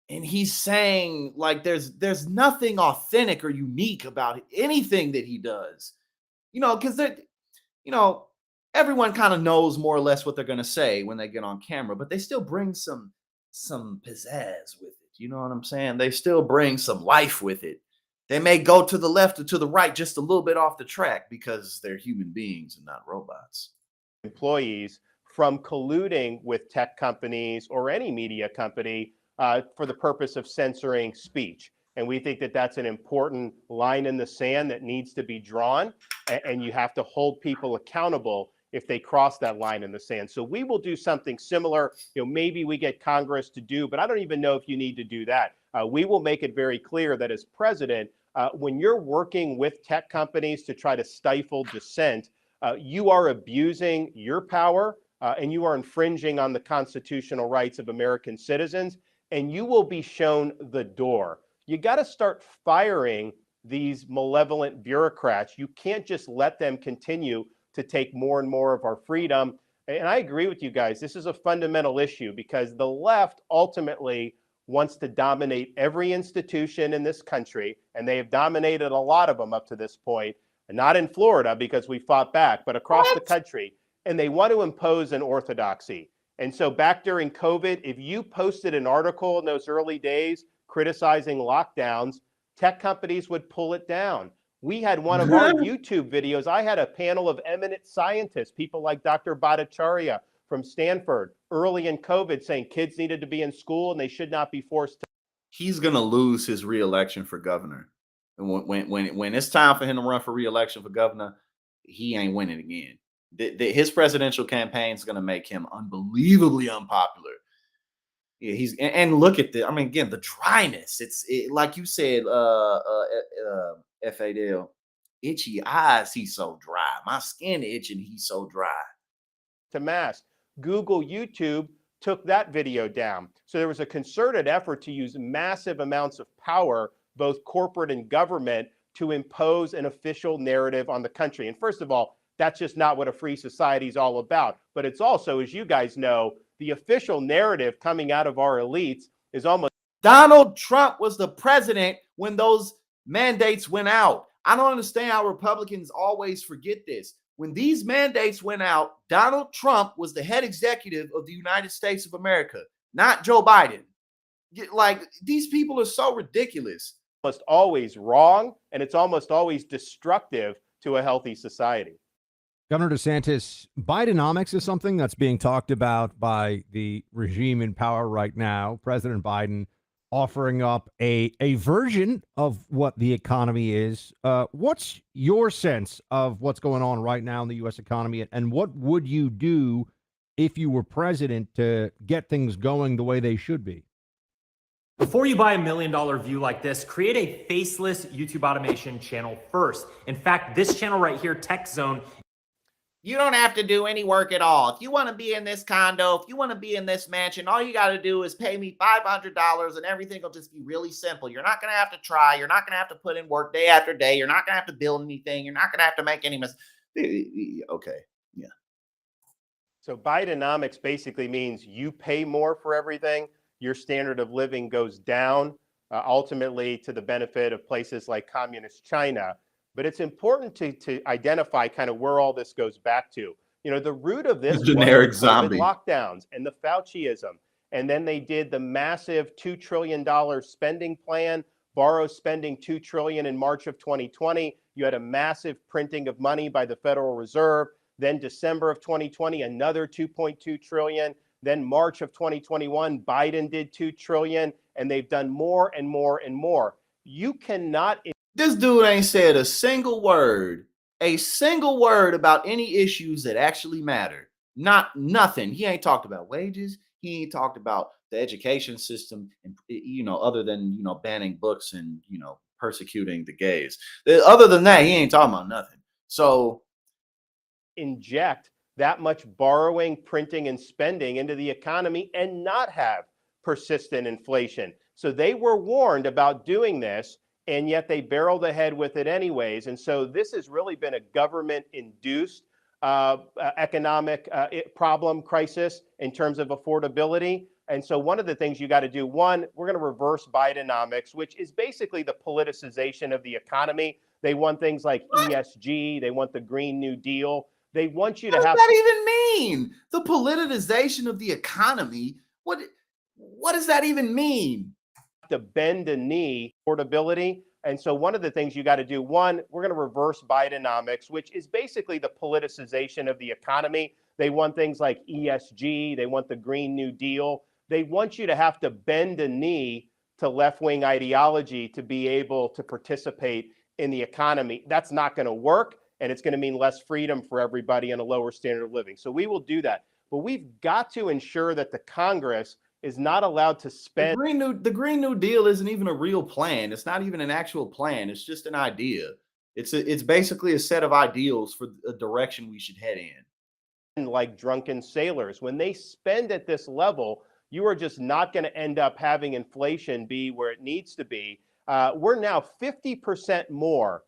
and he's saying like there's nothing authentic or unique about anything that he does. Because everyone kind of knows more or less what they're gonna say when they get on camera, but they still bring some pizzazz with it. You know what I'm saying? They still bring some life with it. They may go to the left or to the right just a little bit off the track because they're human beings and not robots. Employees from colluding with tech companies or any media company for the purpose of censoring speech. And we think that that's an important line in the sand that needs to be drawn, and you have to hold people accountable if they cross that line in the sand. So we will do something similar. Maybe we get Congress to do, but I don't even know if you need to do that. We will make it very clear that as president, when you're working with tech companies to try to stifle dissent, you are abusing your power and you are infringing on the constitutional rights of American citizens, and you will be shown the door. You got to start firing these malevolent bureaucrats. You can't just let them continue to take more and more of our freedom. And I agree with you guys. This is a fundamental issue because the left ultimately wants to dominate every institution in this country, and they have dominated a lot of them up to this point, and not in Florida because we fought back, but across the country. And they want to impose an orthodoxy. And so back during COVID, if you posted an article in those early days criticizing lockdowns, tech companies would pull it down. We had one of our YouTube videos. I had a panel of eminent scientists, people like Dr. Bhattacharya from Stanford, early in COVID, saying kids needed to be in school and they should not be forced to. He's gonna lose his re-election for governor. And when it's time for him to run for re-election for governor, he ain't winning again. His presidential campaign is gonna make him unbelievably unpopular. Yeah, and look at the. I mean, again, the dryness. It's like you said, F.A. Dale, itchy eyes. He's so dry. My skin itching. He's so dry. To mask. Google, YouTube took that video down. So there was a concerted effort to use massive amounts of power, both corporate and government, to impose an official narrative on the country. And first of all, that's just not what a free society is all about. But it's also, as you guys know, the official narrative coming out of our elites is almost. Donald Trump was the president when those mandates went out. I don't understand how Republicans always forget this. When these mandates went out, Donald Trump was the head executive of the United States of America, not Joe Biden. Like, these people are so ridiculous. Almost always wrong, and it's almost always destructive to a healthy society. Governor DeSantis, Bidenomics is something that's being talked about by the regime in power right now. President Biden offering up a version of what the economy is. What's your sense of what's going on right now in the U.S. economy, and what would you do if you were president to get things going the way they should be? Before you buy $1 million view like this, create a faceless YouTube automation channel first. In fact, this channel right here, Tech Zone. You don't have to do any work at all. If you want to be in this condo, if you want to be in this mansion, all you got to do is pay me $500 and everything will just be really simple. You're not going to have to try. You're not going to have to put in work day after day. You're not going to have to build anything. You're not going to have to make any mistakes. Okay. Yeah. So Bidenomics basically means you pay more for everything. Your standard of living goes down, ultimately to the benefit of places like communist China. But it's important to identify kind of where all this goes back to. The root of this generic was zombie lockdowns and the Fauciism. And then they did the massive $2 trillion spending plan, borrow spending $2 trillion in March of 2020. You had a massive printing of money by the Federal Reserve. Then December of 2020, another $2.2 trillion. Then March of 2021, Biden did $2 trillion, and they've done more and more and more. You cannot. This dude ain't said a single word about any issues that actually matter. Nothing. He ain't talked about wages. He ain't talked about the education system, and other than banning books and persecuting the gays. Other than that, he ain't talking about nothing. So inject that much borrowing, printing, and spending into the economy and not have persistent inflation. So they were warned about doing this, and yet they barreled ahead with it anyways. And so this has really been a government-induced economic problem crisis in terms of affordability. And so one of the things you got to do, one, we're going to reverse Bidenomics, which is basically the politicization of the economy. They want things like ESG. They want the Green New Deal. They want you to have. What does that even mean? The politicization of the economy? What does that even mean? To bend a knee, affordability. And so one of the things you got to do, one, we're going to reverse Bidenomics, which is basically the politicization of the economy. They want things like ESG. They want the Green New Deal. They want you to have to bend a knee to left-wing ideology to be able to participate in the economy. That's not going to work, and it's going to mean less freedom for everybody and a lower standard of living. So we will do that. But we've got to ensure that the Congress is not allowed to spend. The Green New Deal isn't even a real plan. It's not even an actual plan. It's just an idea. It's basically a set of ideals for a direction we should head in. Like drunken sailors, when they spend at this level, you are just not going to end up having inflation be where it needs to be. We're now 50% more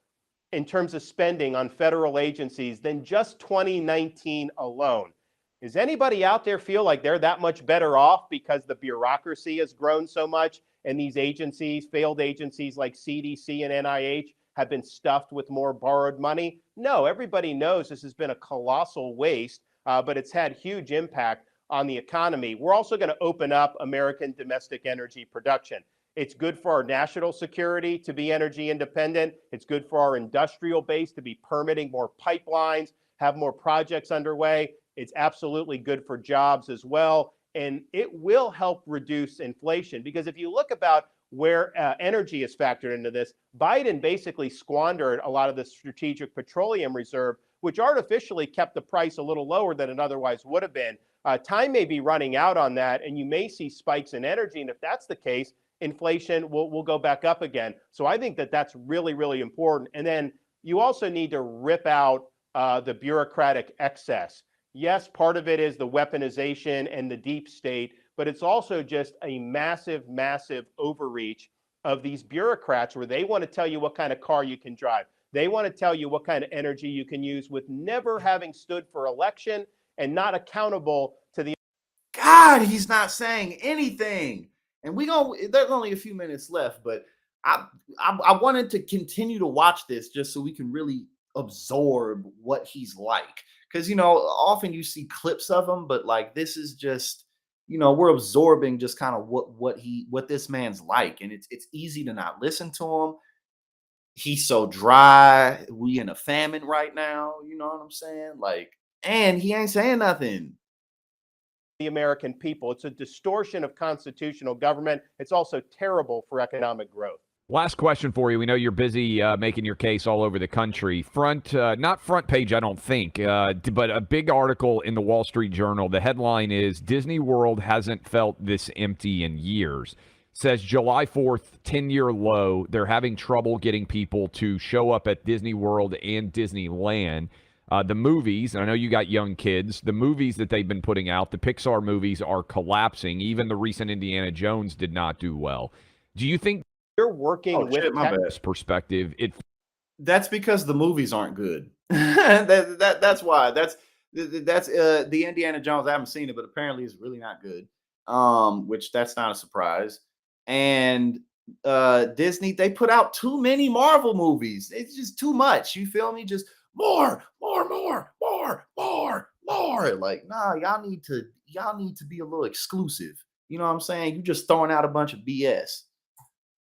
in terms of spending on federal agencies than just 2019 alone. Does anybody out there feel like they're that much better off because the bureaucracy has grown so much and these agencies, failed agencies like CDC and NIH, have been stuffed with more borrowed money? No, everybody knows this has been a colossal waste, but it's had huge impact on the economy. We're also going to open up American domestic energy production. It's good for our national security to be energy independent. It's good for our industrial base to be permitting more pipelines, have more projects underway. It's absolutely good for jobs as well. And it will help reduce inflation, because if you look about where energy is factored into this, Biden basically squandered a lot of the strategic petroleum reserve, which artificially kept the price a little lower than it otherwise would have been. Time may be running out on that, and you may see spikes in energy. And if that's the case, inflation will go back up again. So I think that that's really, really important. And then you also need to rip out the bureaucratic excess. Yes, part of it is the weaponization and the deep state, but it's also just a massive, massive overreach of these bureaucrats where they want to tell you what kind of car you can drive. They want to tell you what kind of energy you can use with never having stood for election and not accountable to the. God, he's not saying anything. And there's only a few minutes left, but I wanted to continue to watch this just so we can really absorb what he's like. Because, often you see clips of him, but like this is just, we're absorbing just kind of what this man's like. And it's easy to not listen to him. He's so dry. We in a famine right now. You know what I'm saying? Like, and he ain't saying nothing. The American people. It's a distortion of constitutional government. It's also terrible for economic growth. Last question for you. We know you're busy making your case all over the country. Not front page, I don't think, but a big article in the Wall Street Journal. The headline is, Disney World hasn't felt this empty in years. Says July 4th, 10-year low. They're having trouble getting people to show up at Disney World and Disneyland. The movies, and I know you got young kids, the movies that they've been putting out, the Pixar movies are collapsing. Even the recent Indiana Jones did not do well. Do you think you're working with this perspective? That's because the movies aren't good. That's why. That's the Indiana Jones. I haven't seen it, but apparently it's really not good. Which that's not a surprise. And Disney, they put out too many Marvel movies. It's just too much. You feel me? Just more. Like, nah, y'all need to be a little exclusive. You know what I'm saying? You just throwing out a bunch of BS.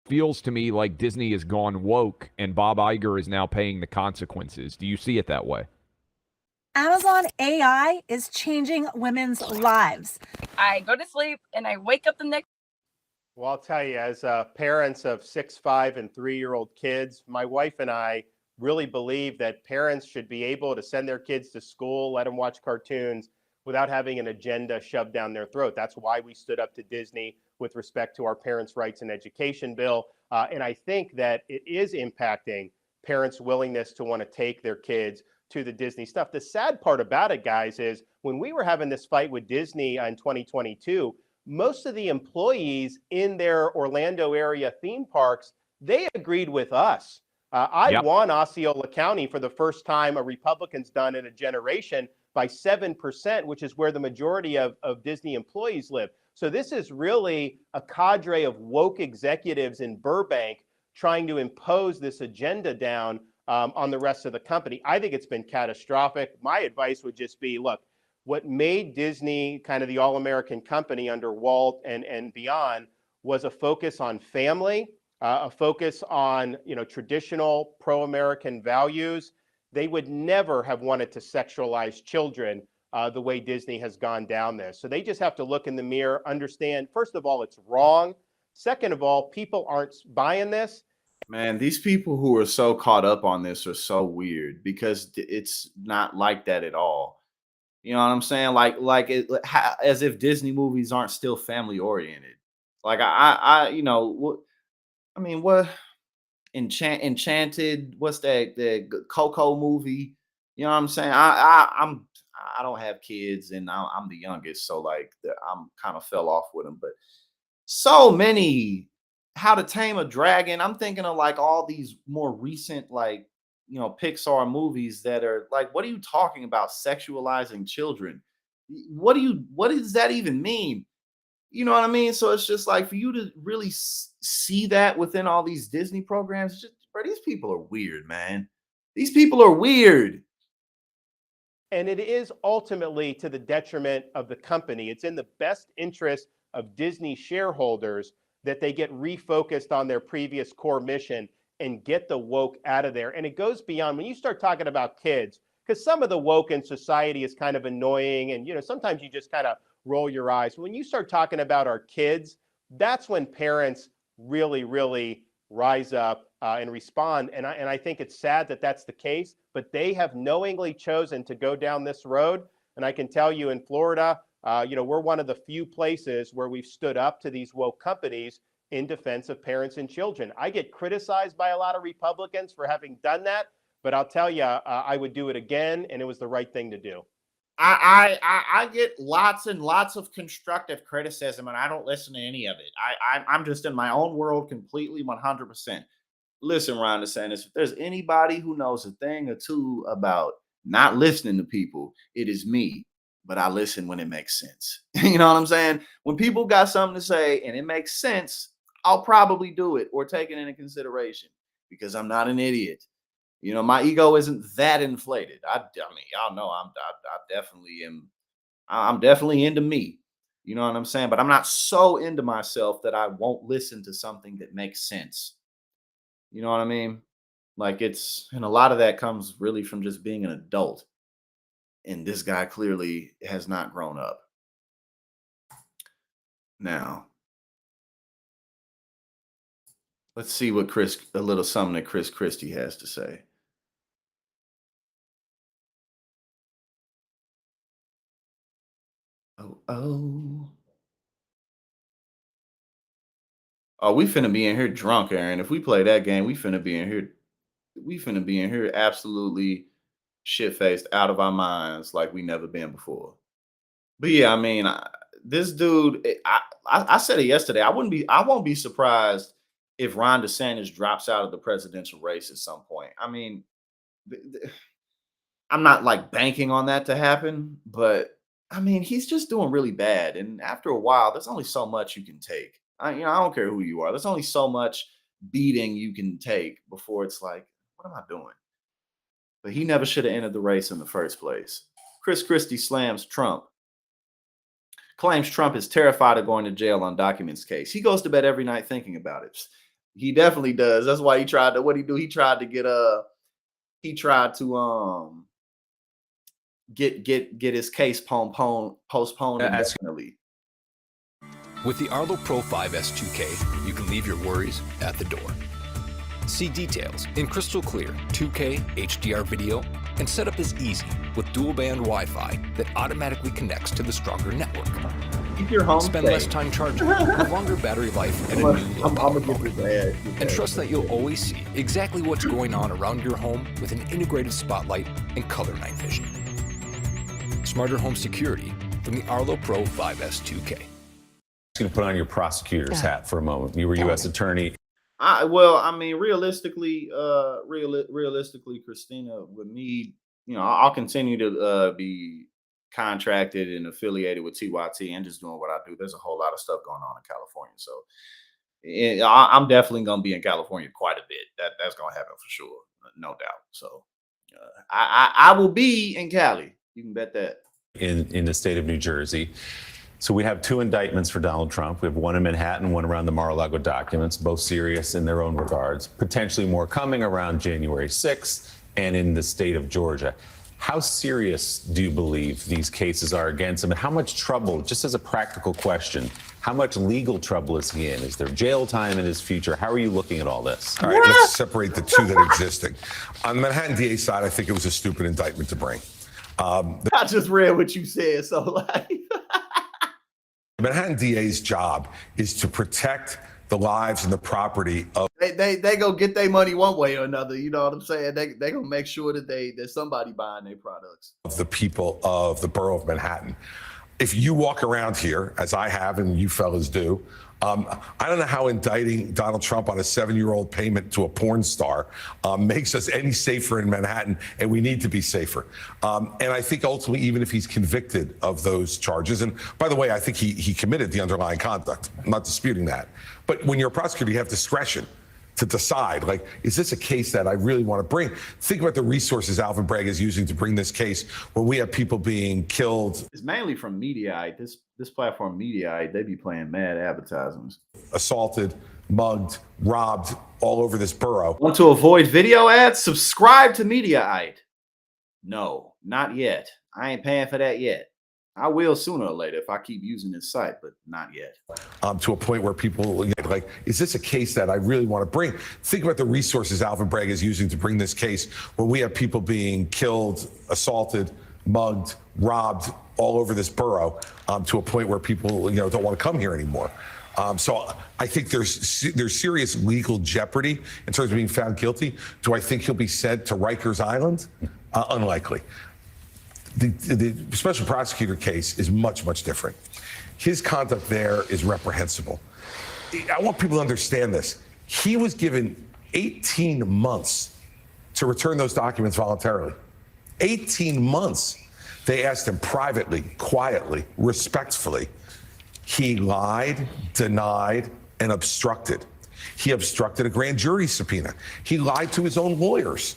Feels to me like Disney has gone woke and Bob Iger is now paying the consequences. Do you see it that way? Amazon AI is changing women's lives. I go to sleep and I wake up the next. Well, I'll tell you, as parents of 6, 5, and 3-year-old kids, my wife and I really believe that parents should be able to send their kids to school, let them watch cartoons without having an agenda shoved down their throat. That's why we stood up to Disney with respect to our Parents' Rights and Education bill. And I think that it is impacting parents' willingness to want to take their kids to the Disney stuff. The sad part about it, guys, is when we were having this fight with Disney in 2022, most of the employees in their Orlando area theme parks, they agreed with us. I won Osceola County for the first time a Republican's done in a generation by 7%, which is where the majority of Disney employees live. So this is really a cadre of woke executives in Burbank trying to impose this agenda down on the rest of the company. I think it's been catastrophic. My advice would just be, look, what made Disney kind of the all-American company under Walt and beyond was a focus on family, a focus on, you know, traditional pro-American values. They would never have wanted to sexualize children the way Disney has gone down this. So they just have to look in the mirror, understand, first of all, it's wrong. Second of all, people aren't buying this. Man, these people who are so caught up on this are so weird because it's not like that at all. You know what I'm saying? As if Disney movies aren't still family oriented. Like you know, what Enchanted, what's that, the Coco movie? You know what I'm saying? I don't have kids and I'm the youngest, so I'm kind of fell off with them, but so many How to Tame a Dragon. I'm thinking of like all these more recent Pixar movies that are like, what are you talking about sexualizing children? What does that even mean? You know what I mean? So it's just like for you to really see that within all these Disney programs, bro, these people are weird, man. These people are weird. And it is ultimately to the detriment of the company. It's in the best interest of Disney shareholders that they get refocused on their previous core mission and get the woke out of there. And it goes beyond when you start talking about kids, because some of the woke in society is kind of annoying. And, you know, sometimes you just kind of roll your eyes. When you start talking about our kids, that's when parents really, really rise up and respond. And I think it's sad that that's the case, but they have knowingly chosen to go down this road. And I can tell you in Florida, we're one of the few places where we've stood up to these woke companies in defense of parents and children. I get criticized by a lot of Republicans for having done that, but I'll tell you, I would do it again, and it was the right thing to do. I get lots and lots of constructive criticism, and I don't listen to any of it. I'm just in my own world completely 100%. Listen, Ron DeSantis, if there's anybody who knows a thing or two about not listening to people, it is me. But I listen when it makes sense. You know what I'm saying? When people got something to say and it makes sense, I'll probably do it or take it into consideration because I'm not an idiot. You know, my ego isn't that inflated. I mean, y'all know I definitely am. I'm definitely into me. You know what I'm saying? But I'm not so into myself that I won't listen to something that makes sense. You know what I mean? And a lot of that comes really from just being an adult. And this guy clearly has not grown up. Now, let's see what a little something that Chris Christie has to say. Oh, we finna be in here drunk, Aaron. If we play that game, we finna be in here. We finna be in here absolutely shit-faced out of our minds like we never been before. But yeah, I mean, this dude, I said it yesterday. I won't be surprised if Ron DeSantis drops out of the presidential race at some point. I mean, I'm not like banking on that to happen, but I mean, he's just doing really bad. And after a while, there's only so much you can take. I don't care who you are. There's only so much beating you can take before it's like, what am I doing? But he never should have entered the race in the first place. Chris Christie slams Trump. Claims Trump is terrified of going to jail on documents case. He goes to bed every night thinking about it. He definitely does. That's why he tried to, what'd he do? He tried to get his case postponed indefinitely. With the Arlo Pro 5 S2K, you can leave your worries at the door. See details in crystal clear 2K HDR video And setup is easy with dual-band Wi-Fi that automatically connects to the stronger network. Keep your home Spend safe. less time charging, a longer battery life, and a new low-power mode. And trust that you'll always see exactly what's going on around your home with an integrated spotlight and color night vision. Smarter home security from the Arlo Pro 5S 2K. I'm going to put on your prosecutor's hat for a moment. You were U.S. attorney. Well, I mean, realistically, Christina, with me, I'll continue to be contracted and affiliated with TYT and just doing what I do. There's a whole lot of stuff going on in California, so I'm definitely going to be in California quite a bit. That's going to happen for sure, no doubt. So I will be in Cali. You can bet that. In the state of New Jersey. So we have 2 indictments for Donald Trump. We have one in Manhattan, one around the Mar-a-Lago documents, both serious in their own regards. Potentially more coming around January 6th and in the state of Georgia. How serious do you believe these cases are against him? And how much trouble, just as a practical question, how much legal trouble is he in? Is there jail time in his future? How are you looking at all this? All right, let's separate the two that are existing. On the Manhattan DA side, I think it was a stupid indictment to bring. I just read what you said, so like. The Manhattan DA's job is to protect the lives and the property of. They go get their money one way or another. You know what I'm saying? They gonna make sure that there's somebody buying their products. Of the people of the borough of Manhattan. If you walk around here, as I have and you fellas do, I don't know how indicting Donald Trump on a 7-year-old payment to a porn star makes us any safer in Manhattan, and we need to be safer. And I think ultimately, even if he's convicted of those charges, and by the way, I think he committed the underlying conduct. I'm not disputing that. But when you're a prosecutor, you have discretion to decide, like, is this a case that I really want to bring? Think about the resources Alvin Bragg is using to bring this case when we have people being killed. It's mainly from Mediaite. This platform, Mediaite, they be playing mad advertisements. Assaulted, mugged, robbed all over this borough. Want to avoid video ads? Subscribe to Mediaite. No, not yet. I ain't paying for that yet. I will sooner or later if I keep using this site, but not yet. To a point where people like, is this a case that I really want to bring? Think about the resources Alvin Bragg is using to bring this case when we have people being killed, assaulted, mugged, robbed all over this borough, to a point where people don't want to come here anymore. So I think there's serious legal jeopardy in terms of being found guilty. Do I think he'll be sent to Rikers Island? Unlikely. The special prosecutor case is much, much different. His conduct there is reprehensible. I want people to understand this. He was given 18 months to return those documents voluntarily. 18 months. They asked him privately, quietly, respectfully. He lied, denied, and obstructed. He obstructed a grand jury subpoena. He lied to his own lawyers.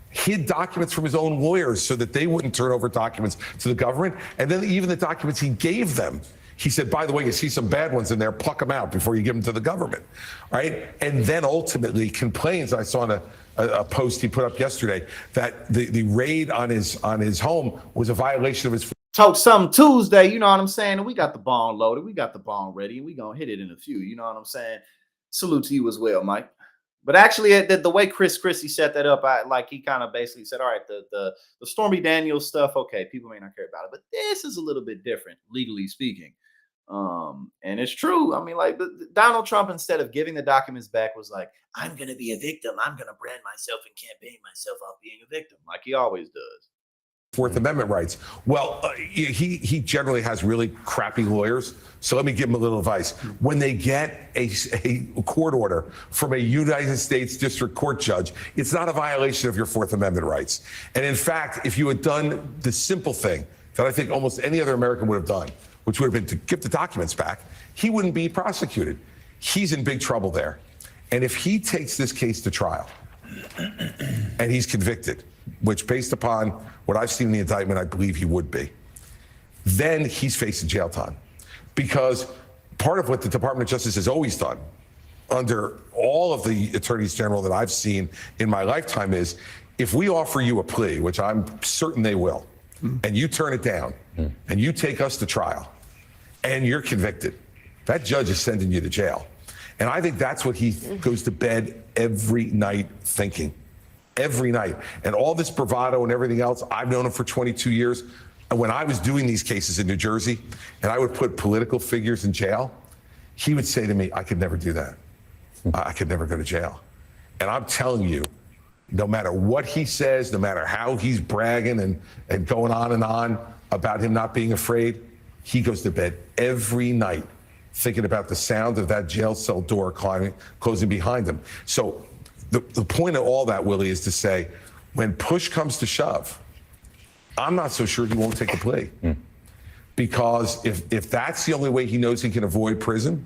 Hid documents from his own lawyers so that they wouldn't turn over documents to the government. And then even the documents he gave them, he said, by the way, you see some bad ones in there, pluck them out before you give them to the government, right? And then ultimately complains, I saw in a post he put up yesterday, that the raid on his home was a violation of his. Talk some Tuesday, you know what I'm saying? And we got the bomb loaded, we got the bomb ready, and we gonna hit it in a few, you know what I'm saying? Salute to you as well, Mike. But actually, the way Chris Christie set that up, he kind of basically said, all right, the Stormy Daniels stuff, okay, people may not care about it, but this is a little bit different, legally speaking. And it's true. I mean, like, Donald Trump, instead of giving the documents back, was like, I'm going to be a victim. I'm going to brand myself and campaign myself off being a victim, like he always does. Fourth Amendment rights. Well, he generally has really crappy lawyers. So let me give him a little advice. When they get a court order from a United States District Court judge, it's not a violation of your Fourth Amendment rights. And in fact, if you had done the simple thing that I think almost any other American would have done, which would have been to give the documents back, he wouldn't be prosecuted. He's in big trouble there. And if he takes this case to trial and he's convicted, which based upon what I've seen in the indictment, I believe he would be, then he's facing jail time. Because part of what the Department of Justice has always done under all of the attorneys general that I've seen in my lifetime is, if we offer you a plea, which I'm certain they will, and you turn it down, and you take us to trial, and you're convicted, that judge is sending you to jail. And I think that's what he goes to bed every night thinking. every night. And all this bravado and everything else, I've known him for 22 years. And when I was doing these cases in New Jersey, and I would put political figures in jail, he would say to me, I could never do that. I could never go to jail. And I'm telling you, no matter what he says, no matter how he's bragging and going on about him not being afraid, he goes to bed every night thinking about the sound of that jail cell door closing behind him. So the point of all that, Willie, is to say, when push comes to shove, I'm not so sure he won't take a plea. Because if that's the only way he knows he can avoid prison,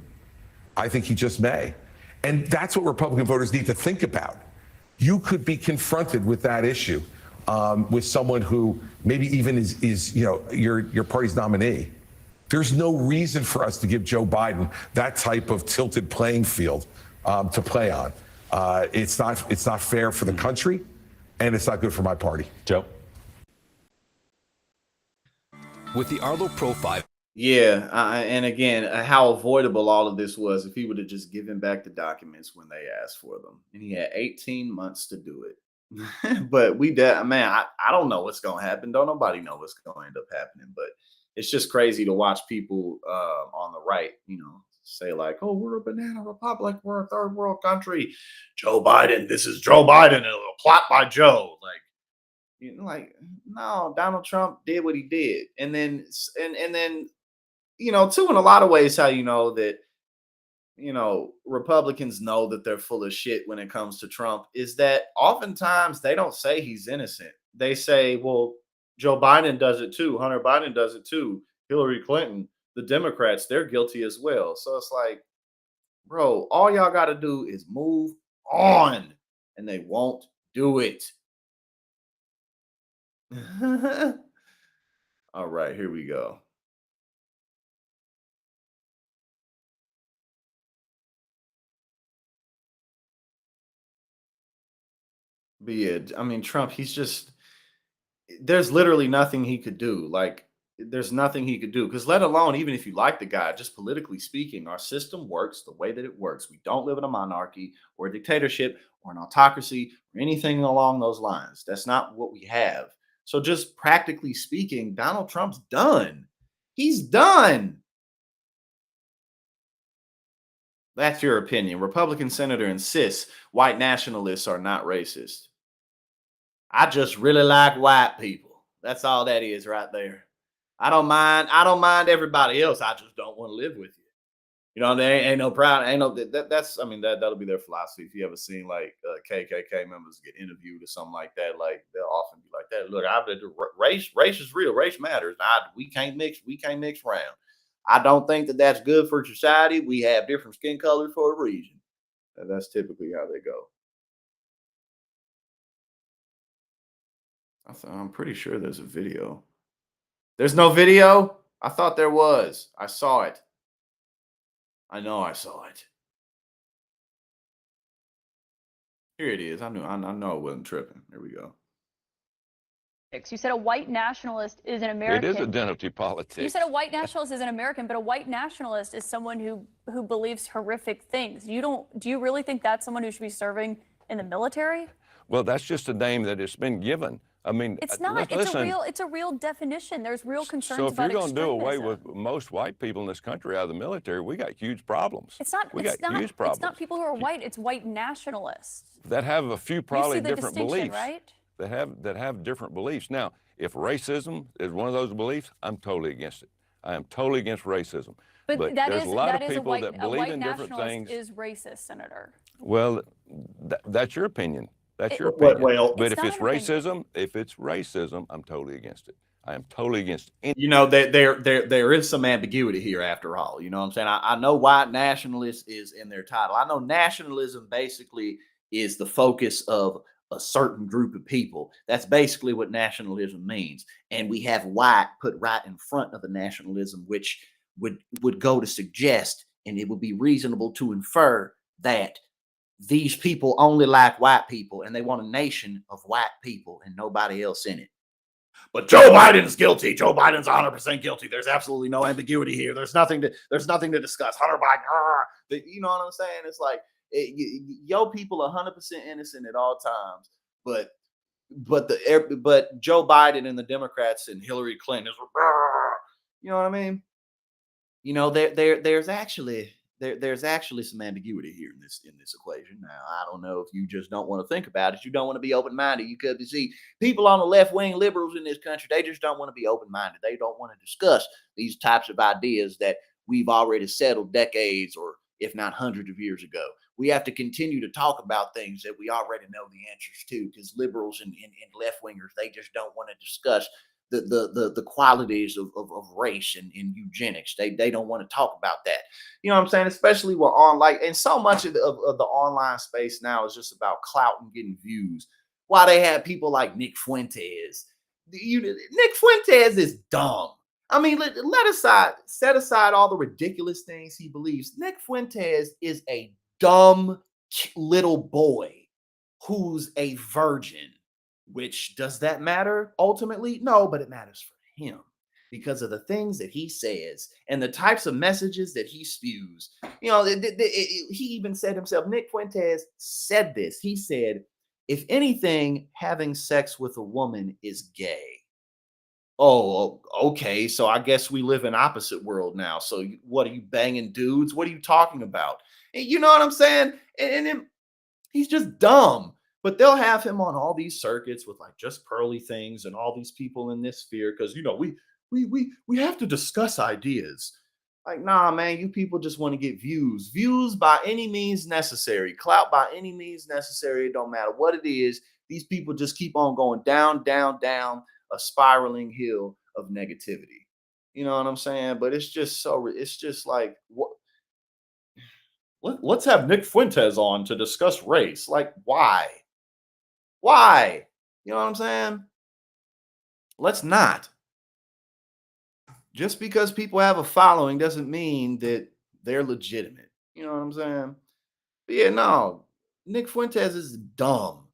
I think he just may. And that's what Republican voters need to think about. You could be confronted with that issue with someone who maybe even is your party's nominee. There's no reason for us to give Joe Biden that type of tilted playing field to play on. It's not fair for the country, and it's not good for my party. Joe? With the Arlo Pro 5. Yeah, and again, how avoidable all of this was if he would have just given back the documents when they asked for them. And he had 18 months to do it. But I don't know what's going to happen. Don't nobody know what's going to end up happening. But it's just crazy to watch people on the right, say like, oh, we're a banana republic. We're a third world country. Joe Biden, this is Joe Biden. A plot by Joe. No, Donald Trump did what he did. And then, too, in a lot of ways, how you know that, Republicans know that they're full of shit when it comes to Trump is that oftentimes they don't say he's innocent. They say, well, Joe Biden does it too. Hunter Biden does it too. Hillary Clinton, the Democrats, they're guilty as well. So it's like, bro, all y'all got to do is move on, and they won't do it. All right, here we go. But yeah, I mean, Trump, there's literally nothing he could do. There's nothing he could do. Because let alone, even if you like the guy, just politically speaking, our system works the way that it works. We don't live in a monarchy or a dictatorship or an autocracy or anything along those lines. That's not what we have. So just practically speaking, Donald Trump's done. He's done. That's your opinion. Republican senator insists white nationalists are not racist. I just really like white people. That's all that is right there. I don't mind everybody else. I just don't want to live with you. There ain't no pride. Ain't no that'll be their philosophy. If you ever seen KKK members get interviewed or something like that, they'll often be like that. Look, race is real. Race matters. We can't mix around. I don't think that that's good for society. We have different skin colors for a reason. And that's typically how they go. I'm pretty sure there's a video. There's no video? I thought there was. I saw it. I know I saw it. Here it is. I know I wasn't tripping. Here we go. You said a white nationalist is an American. It is identity politics. You said a white nationalist is an American, but a white nationalist is someone who believes horrific things. Do you really think that's someone who should be serving in the military? Well, that's just a name that has been given. I mean, it's not. It's a real definition. There's real concerns about extremism. So if you're going to do away with extremism. most white people in this country out of the military, we got huge problems. It's not. We It's got not. huge problems. It's not people who are white. It's white nationalists. That have a few probably You see the different distinction, beliefs. right? That have different beliefs. Now, if racism is one of those beliefs, I'm totally against it. I am totally against racism. But there's a lot of people that a believe white in different nationalist things. is racist, Senator. Well, that's your opinion. That's your opinion. But if not it's an opinion. racism, I'm totally against it. I am totally against it. There is some ambiguity here after all. You know what I'm saying? I know white nationalist is in their title. I know nationalism basically is the focus of a certain group of people. That's basically what nationalism means. And we have white put right in front of the nationalism, which would go to suggest, and it would be reasonable to infer that these people only like white people and they want a nation of white people and nobody else in it. But Joe Biden's guilty. Joe Biden's 100% guilty. There's absolutely no ambiguity here. There's nothing to discuss. Hunter Biden, you know what I'm saying? It's like, yo, people are 100% innocent at all times. but Joe Biden and the Democrats and Hillary Clinton is, you know what I mean? You know, there's actually some ambiguity here in this equation. Now, I don't know if you just don't want to think about it. You don't want to be open-minded. You could see people on the left-wing liberals in this country, they just don't want to be open-minded. They don't want to discuss these types of ideas that we've already settled decades or if not hundreds of years ago. We have to continue to talk about things that we already know the answers to, because liberals and left-wingers, they just don't want to discuss the qualities of race and eugenics. They don't want to talk about that. You know what I'm saying? Especially with online, and so much of the online space now is just about clout and getting views. Why they have people like Nick Fuentes. Nick Fuentes is dumb. I mean, set aside all the ridiculous things he believes. Nick Fuentes is a dumb little boy who's a virgin. Which, does that matter ultimately? No, but it matters for him because of the things that he says and the types of messages that he spews. You know, he even said himself, Nick Fuentes said this. He said, if anything, having sex with a woman is gay. Oh, okay. So I guess we live in opposite world now. So what are you, banging dudes? What are you talking about? And you know what I'm saying? And he's just dumb. But they'll have him on all these circuits with like just pearly things and all these people in this sphere because, you know, we have to discuss ideas. Like, nah, man, you people just want to get views by any means necessary, clout by any means necessary. It don't matter what it is. These people just keep on going down, down, down a spiraling hill of negativity. You know what I'm saying? But it's just like, let's have Nick Fuentes on to discuss race. Like, why? Why? You know what I'm saying? Let's not. Just because people have a following doesn't mean that they're legitimate. You know what I'm saying? But yeah, no. Nick Fuentes is dumb.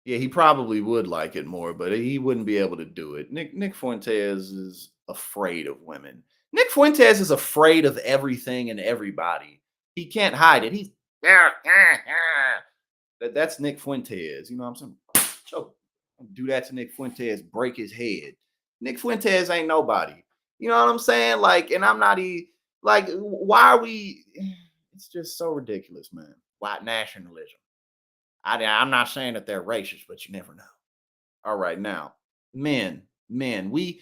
Yeah, he probably would like it more, but he wouldn't be able to do it. Nick Fuentes is afraid of women. Nick Fuentes is afraid of everything and everybody. He can't hide it. He's that's Nick Fuentes. You know what I'm saying? So do that to Nick Fuentes, break his head. Nick Fuentes ain't nobody. You know what I'm saying? Like, and I'm not like, why are we? It's just so ridiculous, man. White nationalism. I'm not saying that they're racist, but you never know. All right, now, men, we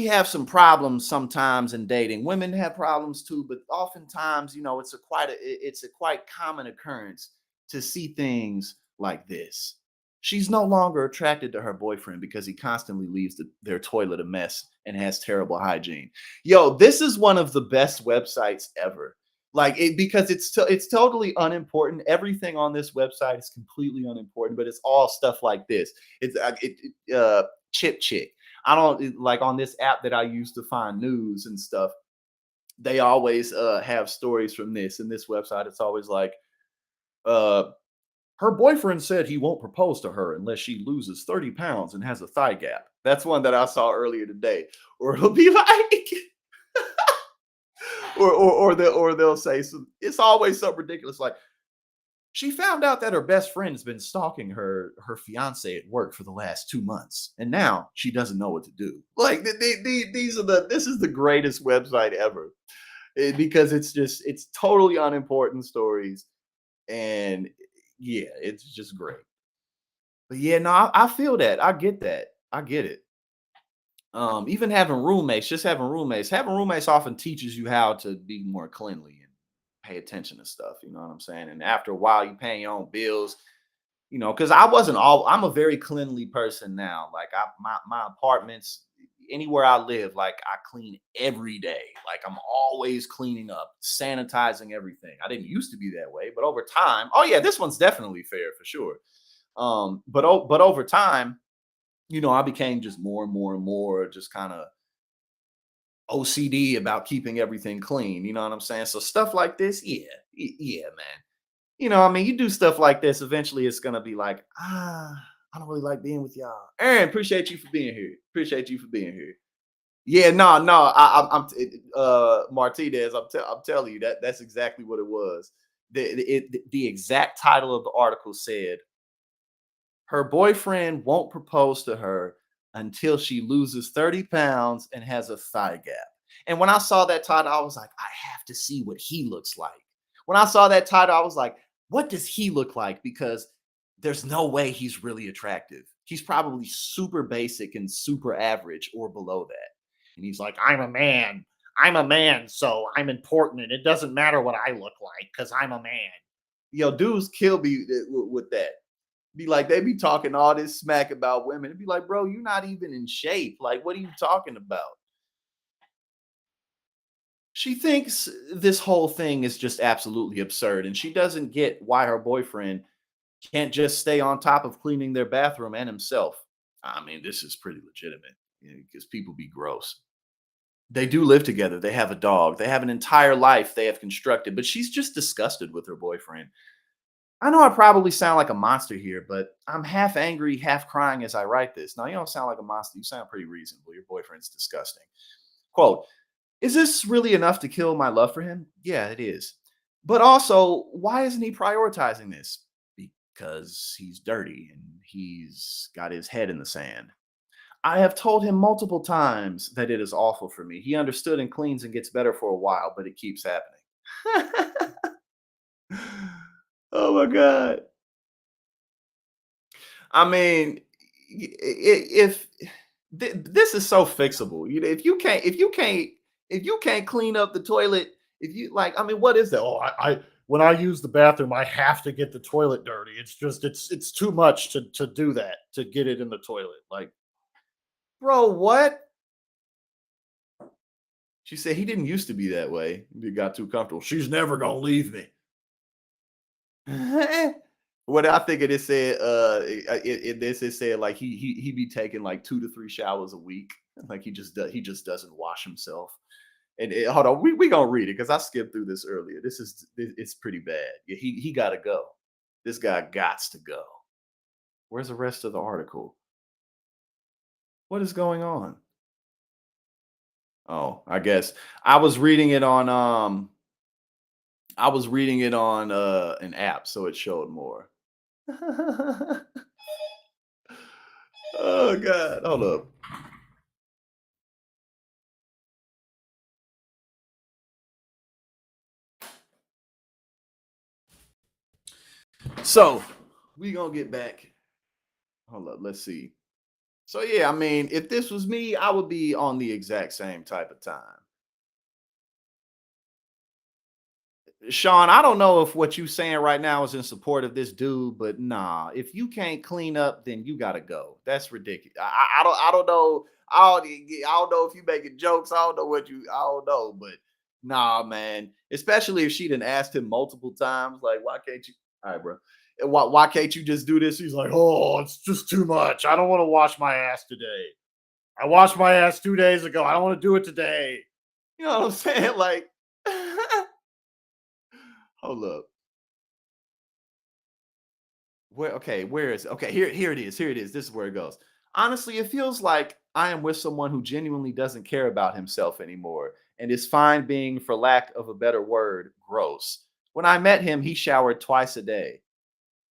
have some problems sometimes in dating. Women have problems too, but oftentimes, you know, it's a quite common occurrence to see things like this. She's no longer attracted to her boyfriend because he constantly leaves their toilet a mess and has terrible hygiene. Yo, this is one of the best websites ever. Like because it's totally unimportant. Everything on this website is completely unimportant, but it's all stuff like this. It's Chip Chick. I don't like on this app that I use to find news and stuff. They always have stories from this. And this website, it's always like, her boyfriend said he won't propose to her unless she loses 30 pounds and has a thigh gap. That's one that I saw earlier today. Or it'll be like, or they'll say it's always so ridiculous. Like, she found out that her best friend has been stalking her fiance at work for the last 2 months, and now she doesn't know what to do. Like, this is the greatest website ever, because it's totally unimportant stories, and yeah, it's just great. But yeah, no, I feel that. I get that. I get it. Even having roommates often teaches you how to be more cleanly and pay attention to stuff. You know what I'm saying? And after a while, you paying your own bills. You know, because I'm a very cleanly person now. Like my apartments, anywhere I live, like I clean every day. Like I'm always cleaning up, sanitizing everything. I didn't used to be that way, but over time, oh yeah, this one's definitely fair for sure. But over time, you know, I became just more and more just kind of OCD about keeping everything clean. You know what I'm saying? So stuff like this, yeah, man. You know, I mean, you do stuff like this, eventually it's gonna be like, I don't really like being with y'all. Aaron, appreciate you for being here. Yeah, no, I'm Martinez. I'm telling you that's exactly what it was. The exact title of the article said, her boyfriend won't propose to her until she loses 30 pounds and has a thigh gap. And when I saw that title, I was like, I have to see what he looks like. When I saw that title, I was like, what does he look like? Because there's no way he's really attractive. He's probably super basic and super average or below that. And he's like, I'm a man. I'm a man, so I'm important. And it doesn't matter what I look like because I'm a man. Yo, dudes kill me with that. Be like, they be talking all this smack about women. It'd be like, bro, you're not even in shape. Like, what are you talking about? She thinks this whole thing is just absolutely absurd, and she doesn't get why her boyfriend can't just stay on top of cleaning their bathroom and himself. I mean, this is pretty legitimate because people be gross. They do live together. They have a dog. They have an entire life they have constructed, but she's just disgusted with her boyfriend. I know I probably sound like a monster here, but I'm half angry, half crying as I write this. Now, you don't sound like a monster. You sound pretty reasonable. Your boyfriend's disgusting. Quote, is this really enough to kill my love for him? Yeah, it is. But also, why isn't he prioritizing this? Because he's dirty and he's got his head in the sand. I have told him multiple times that it is awful for me. He understood and cleans and gets better for a while, but it keeps happening. Oh my God. I mean, if this is so fixable, you know, if you can't clean up the toilet, if you like, I mean, what is that? Oh, I when I use the bathroom, I have to get the toilet dirty. It's just it's too much to do that, to get it in the toilet. Like, bro, what? She said he didn't used to be that way. He got too comfortable. She's never gonna leave me. What I think it said, it said like he be taking like 2 to 3 showers a week. Like he just doesn't wash himself. And hold on, we gonna read it because I skipped through this earlier. It's pretty bad. Yeah, he gotta go. This guy gots to go. Where's the rest of the article? What is going on? Oh, I guess I was reading it on an app, so it showed more. Oh God, hold up. So we gonna get back. Hold up, let's see. So yeah, I mean, if this was me, I would be on the exact same type of time. Sean, I don't know if what you saying right now is in support of this dude, but nah, if you can't clean up, then you gotta go. That's ridiculous. I don't know. I don't know if you making jokes. I don't know I don't know, but nah, man. Especially if she done asked him multiple times, like, why can't you? All right, bro. Why can't you just do this? He's like, oh, it's just too much. I don't want to wash my ass today. I washed my ass 2 days ago. I don't want to do it today. You know what I'm saying? Like, hold up. Where is it? Okay, here it is. Here it is. This is where it goes. Honestly, it feels like I am with someone who genuinely doesn't care about himself anymore and is fine being, for lack of a better word, gross. When I met him, he showered twice a day.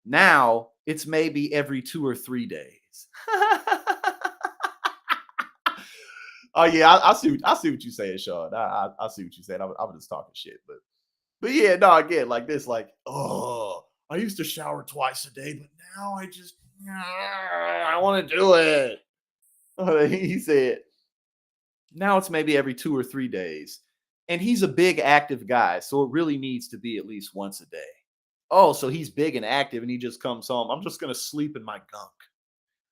Now it's maybe every 2 or 3 days. Oh yeah, I see what you're saying, Sean. I see what you're saying. I'm just talking shit, but yeah, no, again, like this, like, oh, I used to shower twice a day, but now I want to do it. He said, now it's maybe every 2 or 3 days. And he's a big active guy, so it really needs to be at least once a day. Oh, so he's big and active and he just comes home. I'm just going to sleep in my gunk.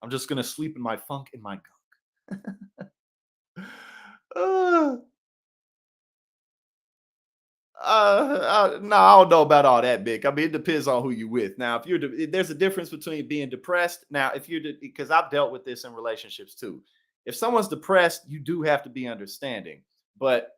I'm just going to sleep in my funk in my gunk. No, I don't know about all that, Big. I mean, it depends on who you're with. Now, there's a difference between being depressed. Now, because I've dealt with this in relationships too. If someone's depressed, you do have to be understanding. But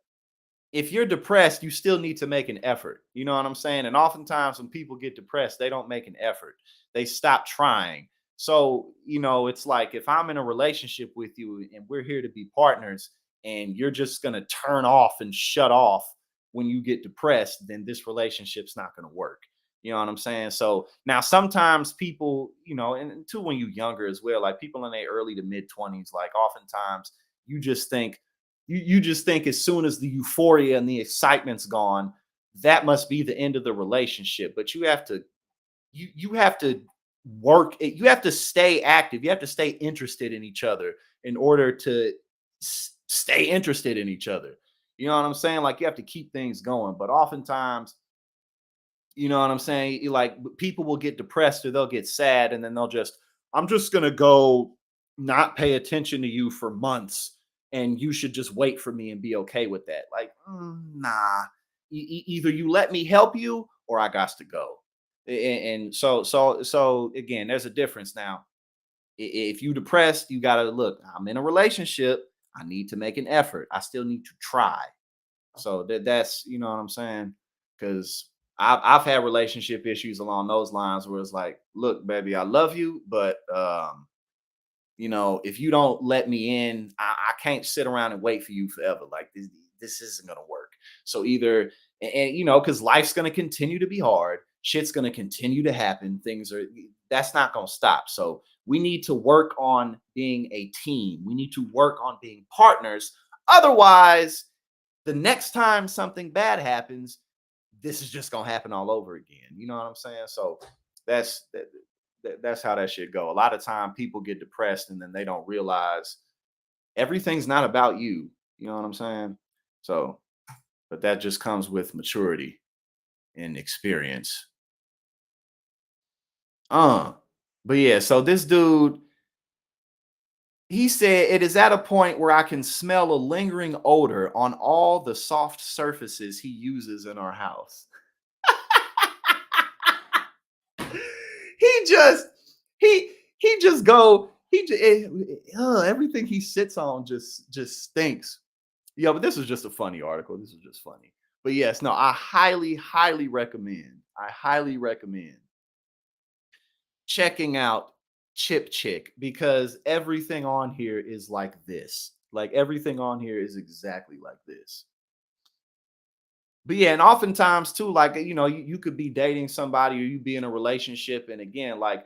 if you're depressed, you still need to make an effort. You know what I'm saying? And oftentimes when people get depressed, they don't make an effort. They stop trying. So, it's like if I'm in a relationship with you and we're here to be partners and you're just going to turn off and shut off when you get depressed, then this relationship's not going to work. You know what I'm saying? So now sometimes people, you know, and too when you're younger as well, like people in their early to mid 20s, like oftentimes you just think you just think as soon as the euphoria and the excitement's gone, that must be the end of the relationship. But you have to you have to work it, you have to stay active, you have to stay interested in each other in order to stay interested in each other. You know what I'm saying? Like you have to keep things going. But oftentimes, you know what I'm saying? Like people will get depressed or they'll get sad and then they'll just, I'm just going to go not pay attention to you for months and you should just wait for me and be okay with that. Like, nah, either you let me help you or I got to go. And so again, there's a difference now. If you depressed, you got to look, I'm in a relationship. I need to make an effort. I still need to try. So that's, you know what I'm saying? Because I've had relationship issues along those lines where it's like, look, baby, I love you, but you know, if you don't let me in, I can't sit around and wait for you forever. Like this isn't gonna work. So either and you know, because life's gonna continue to be hard, shit's gonna continue to happen, that's not gonna stop. So we need to work on being a team. We need to work on being partners. Otherwise, the next time something bad happens, this is just gonna happen all over again. You know what I'm saying? So that's that's how that should go. A lot of time people get depressed and then they don't realize everything's not about you. You know what I'm saying? So, but that just comes with maturity and experience. But yeah, so this dude, he said it is at a point where I can smell a lingering odor on all the soft surfaces he uses in our house. he just go everything he sits on just stinks. Yeah, but this is just a funny article. This is just funny. But yes, no, I highly recommend checking out Chip Chick because everything on here is like this. Like everything on here is exactly like this. But yeah, and oftentimes too, like you know, you could be dating somebody or you be in a relationship, and again, like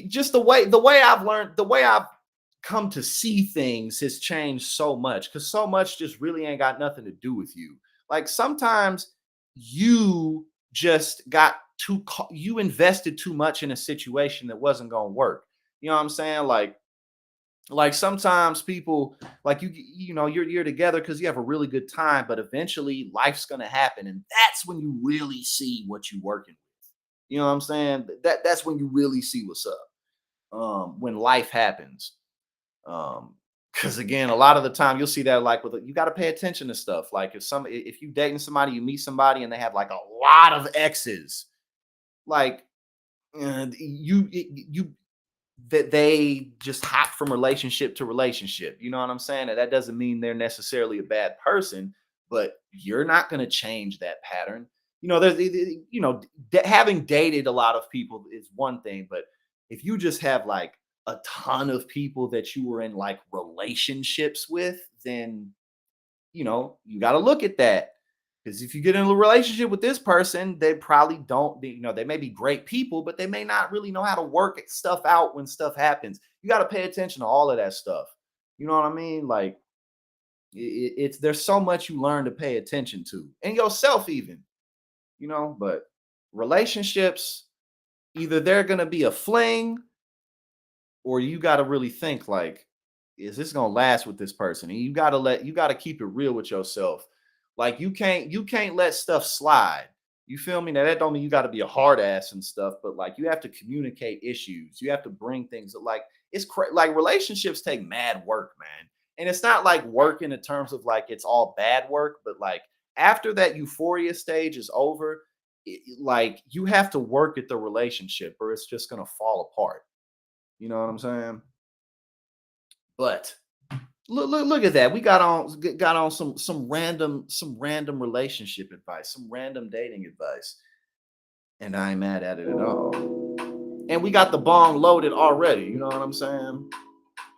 just the way I've learned, the way I've come to see things has changed so much because so much just really ain't got nothing to do with you. Like sometimes you just you invested too much in a situation that wasn't gonna work. You know what I'm saying? Like sometimes people like you know you're together because you have a really good time, but eventually life's gonna happen, and that's when you really see what you're working with. You know what I'm saying? That's when you really see what's up. When life happens. Because again, a lot of the time you'll see that like you got to pay attention to stuff. Like if you dating somebody, you meet somebody and they have like a lot of exes, like that they just hop from relationship to relationship. You know what I'm saying? And that doesn't mean they're necessarily a bad person, but you're not going to change that pattern. You know, having dated a lot of people is one thing, but if you just have like a ton of people that you were in like relationships with, then you know, you got to look at that. Because if you get in a relationship with this person, they probably don't be, you know, they may be great people, but they may not really know how to work stuff out when stuff happens. You got to pay attention to all of that stuff. You know what I mean? Like it's there's so much you learn to pay attention to and yourself even, you know, but relationships, either they're going to be a fling or you got to really think like, is this going to last with this person? And you got to keep it real with yourself. Like you can't let stuff slide. You feel me? Now that don't mean you got to be a hard ass and stuff, but like you have to communicate issues. You have to bring things like like relationships take mad work, man. And it's not like work in the terms of like it's all bad work, but like after that euphoria stage is over, like you have to work at the relationship or it's just gonna fall apart. You know what I'm saying? But look at that. We got on some random relationship advice, some random dating advice. And I ain't mad at it at all. And we got the bong loaded already. You know what I'm saying?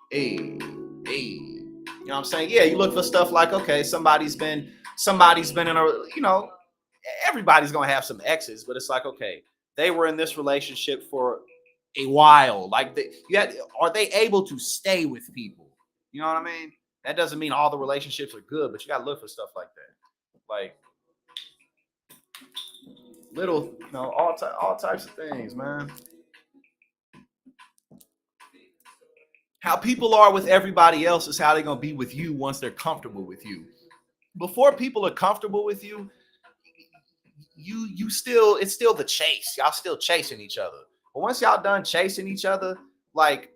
Hey. You know what I'm saying? Yeah, you look for stuff like, okay, somebody's been in a, you know, everybody's gonna have some exes, but it's like, okay, they were in this relationship for a while. Like, are they able to stay with people? You know what I mean? That doesn't mean all the relationships are good, but you gotta look for stuff like that. Like little, all types of things, man. How people are with everybody else is how they're gonna be with you once they're comfortable with you. Before people are comfortable with you, it's still the chase. Y'all still chasing each other. But once y'all done chasing each other, like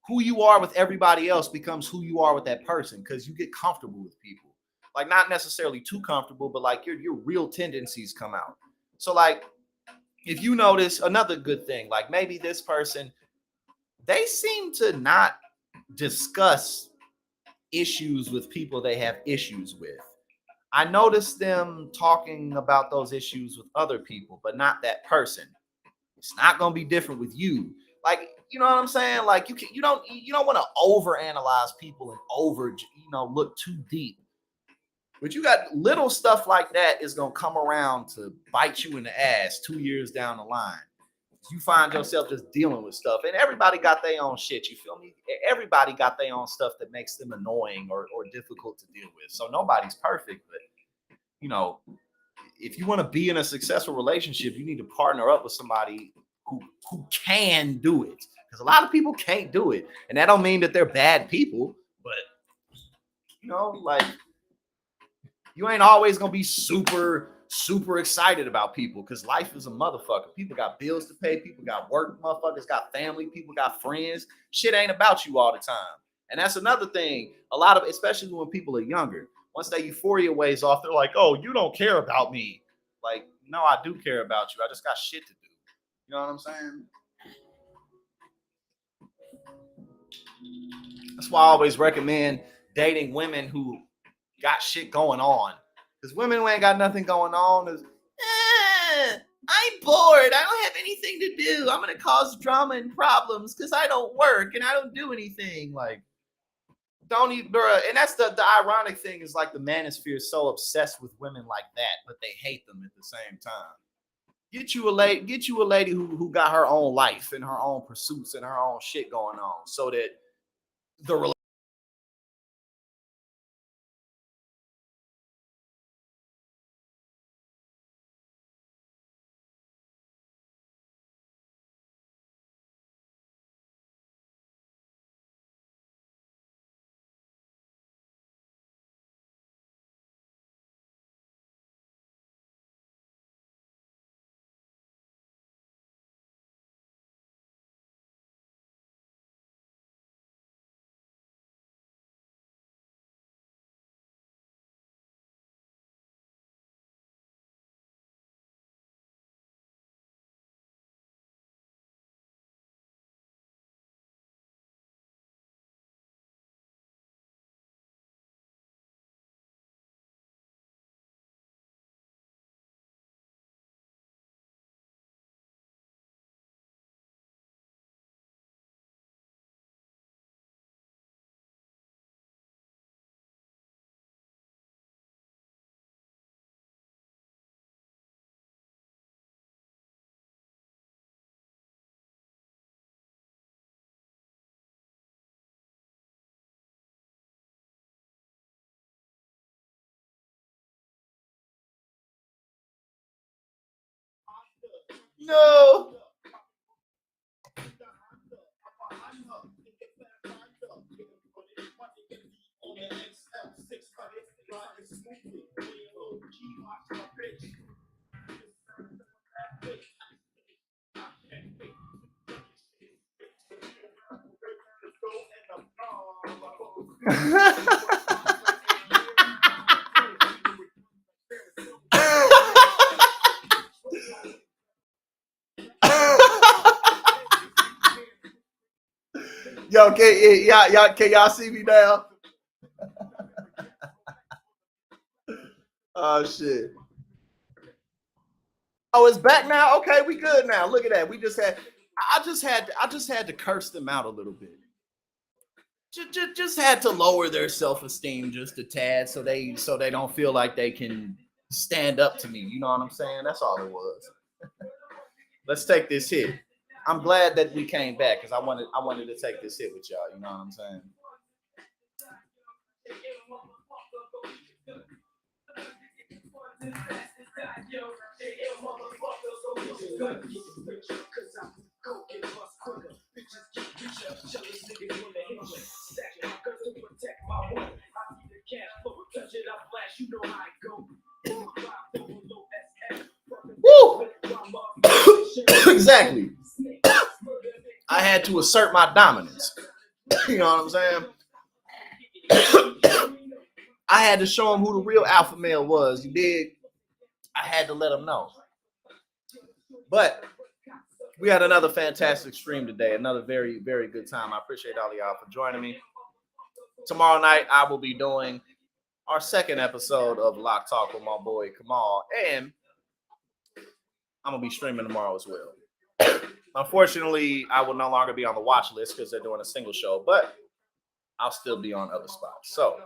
who you are with everybody else becomes who you are with that person, because you get comfortable with people. Like, not necessarily too comfortable, but like your real tendencies come out. So like, if you notice another good thing, like maybe this person, they seem to not discuss issues with people they have issues with. I noticed them talking about those issues with other people, but not that person. It's not going to be different with you. Like, you know what I'm saying? Like, you don't want to overanalyze people and look too deep. But you got little stuff like that is going to come around to bite you in the ass 2 years down the line. You find yourself just dealing with stuff, and everybody got their own shit. You feel me? Everybody got their own stuff that makes them annoying or difficult to deal with. So nobody's perfect, but if you want to be in a successful relationship, you need to partner up with somebody who can do it. Because a lot of people can't do it, and that don't mean that they're bad people, but like, you ain't always gonna be super excited about people, because life is a motherfucker. People got bills to pay, people got work, motherfuckers got family, people got friends. Shit ain't about you all the time. And that's another thing, especially when people are younger, once that euphoria weighs off, they're like, oh, you don't care about me. Like, no, I do care about you. I just got shit to do. You know what I'm saying? That's why I always recommend dating women who got shit going on. Because women who ain't got nothing going on is, I'm bored. I don't have anything to do. I'm going to cause drama and problems because I don't work and I don't do anything. Like, don't even, and that's the ironic thing, is like the manosphere is so obsessed with women like that, but they hate them at the same time. Get you a lady who got her own life and her own pursuits and her own shit going on, so that the no. Yo, can y'all see me now? Oh shit. Oh, it's back now. Okay, we good now. Look at that. I just had to curse them out a little bit. Just had to lower their self-esteem just a tad, so they don't feel like they can stand up to me. You know what I'm saying? That's all it was. Let's take this hit. I'm glad that we came back because I wanted to take this hit with y'all. You know what I'm saying? Woo! Exactly. I had to assert my dominance. You know what I'm saying? I had to show him who the real alpha male was. You dig? I had to let him know. But we had another fantastic stream today. Another very, very good time. I appreciate all of y'all for joining me. Tomorrow night, I will be doing our second episode of Lock Talk with my boy Kamal. And I'm going to be streaming tomorrow as well. Unfortunately, I will no longer be on the watch list because they're doing a single show. But I'll still be on other spots. So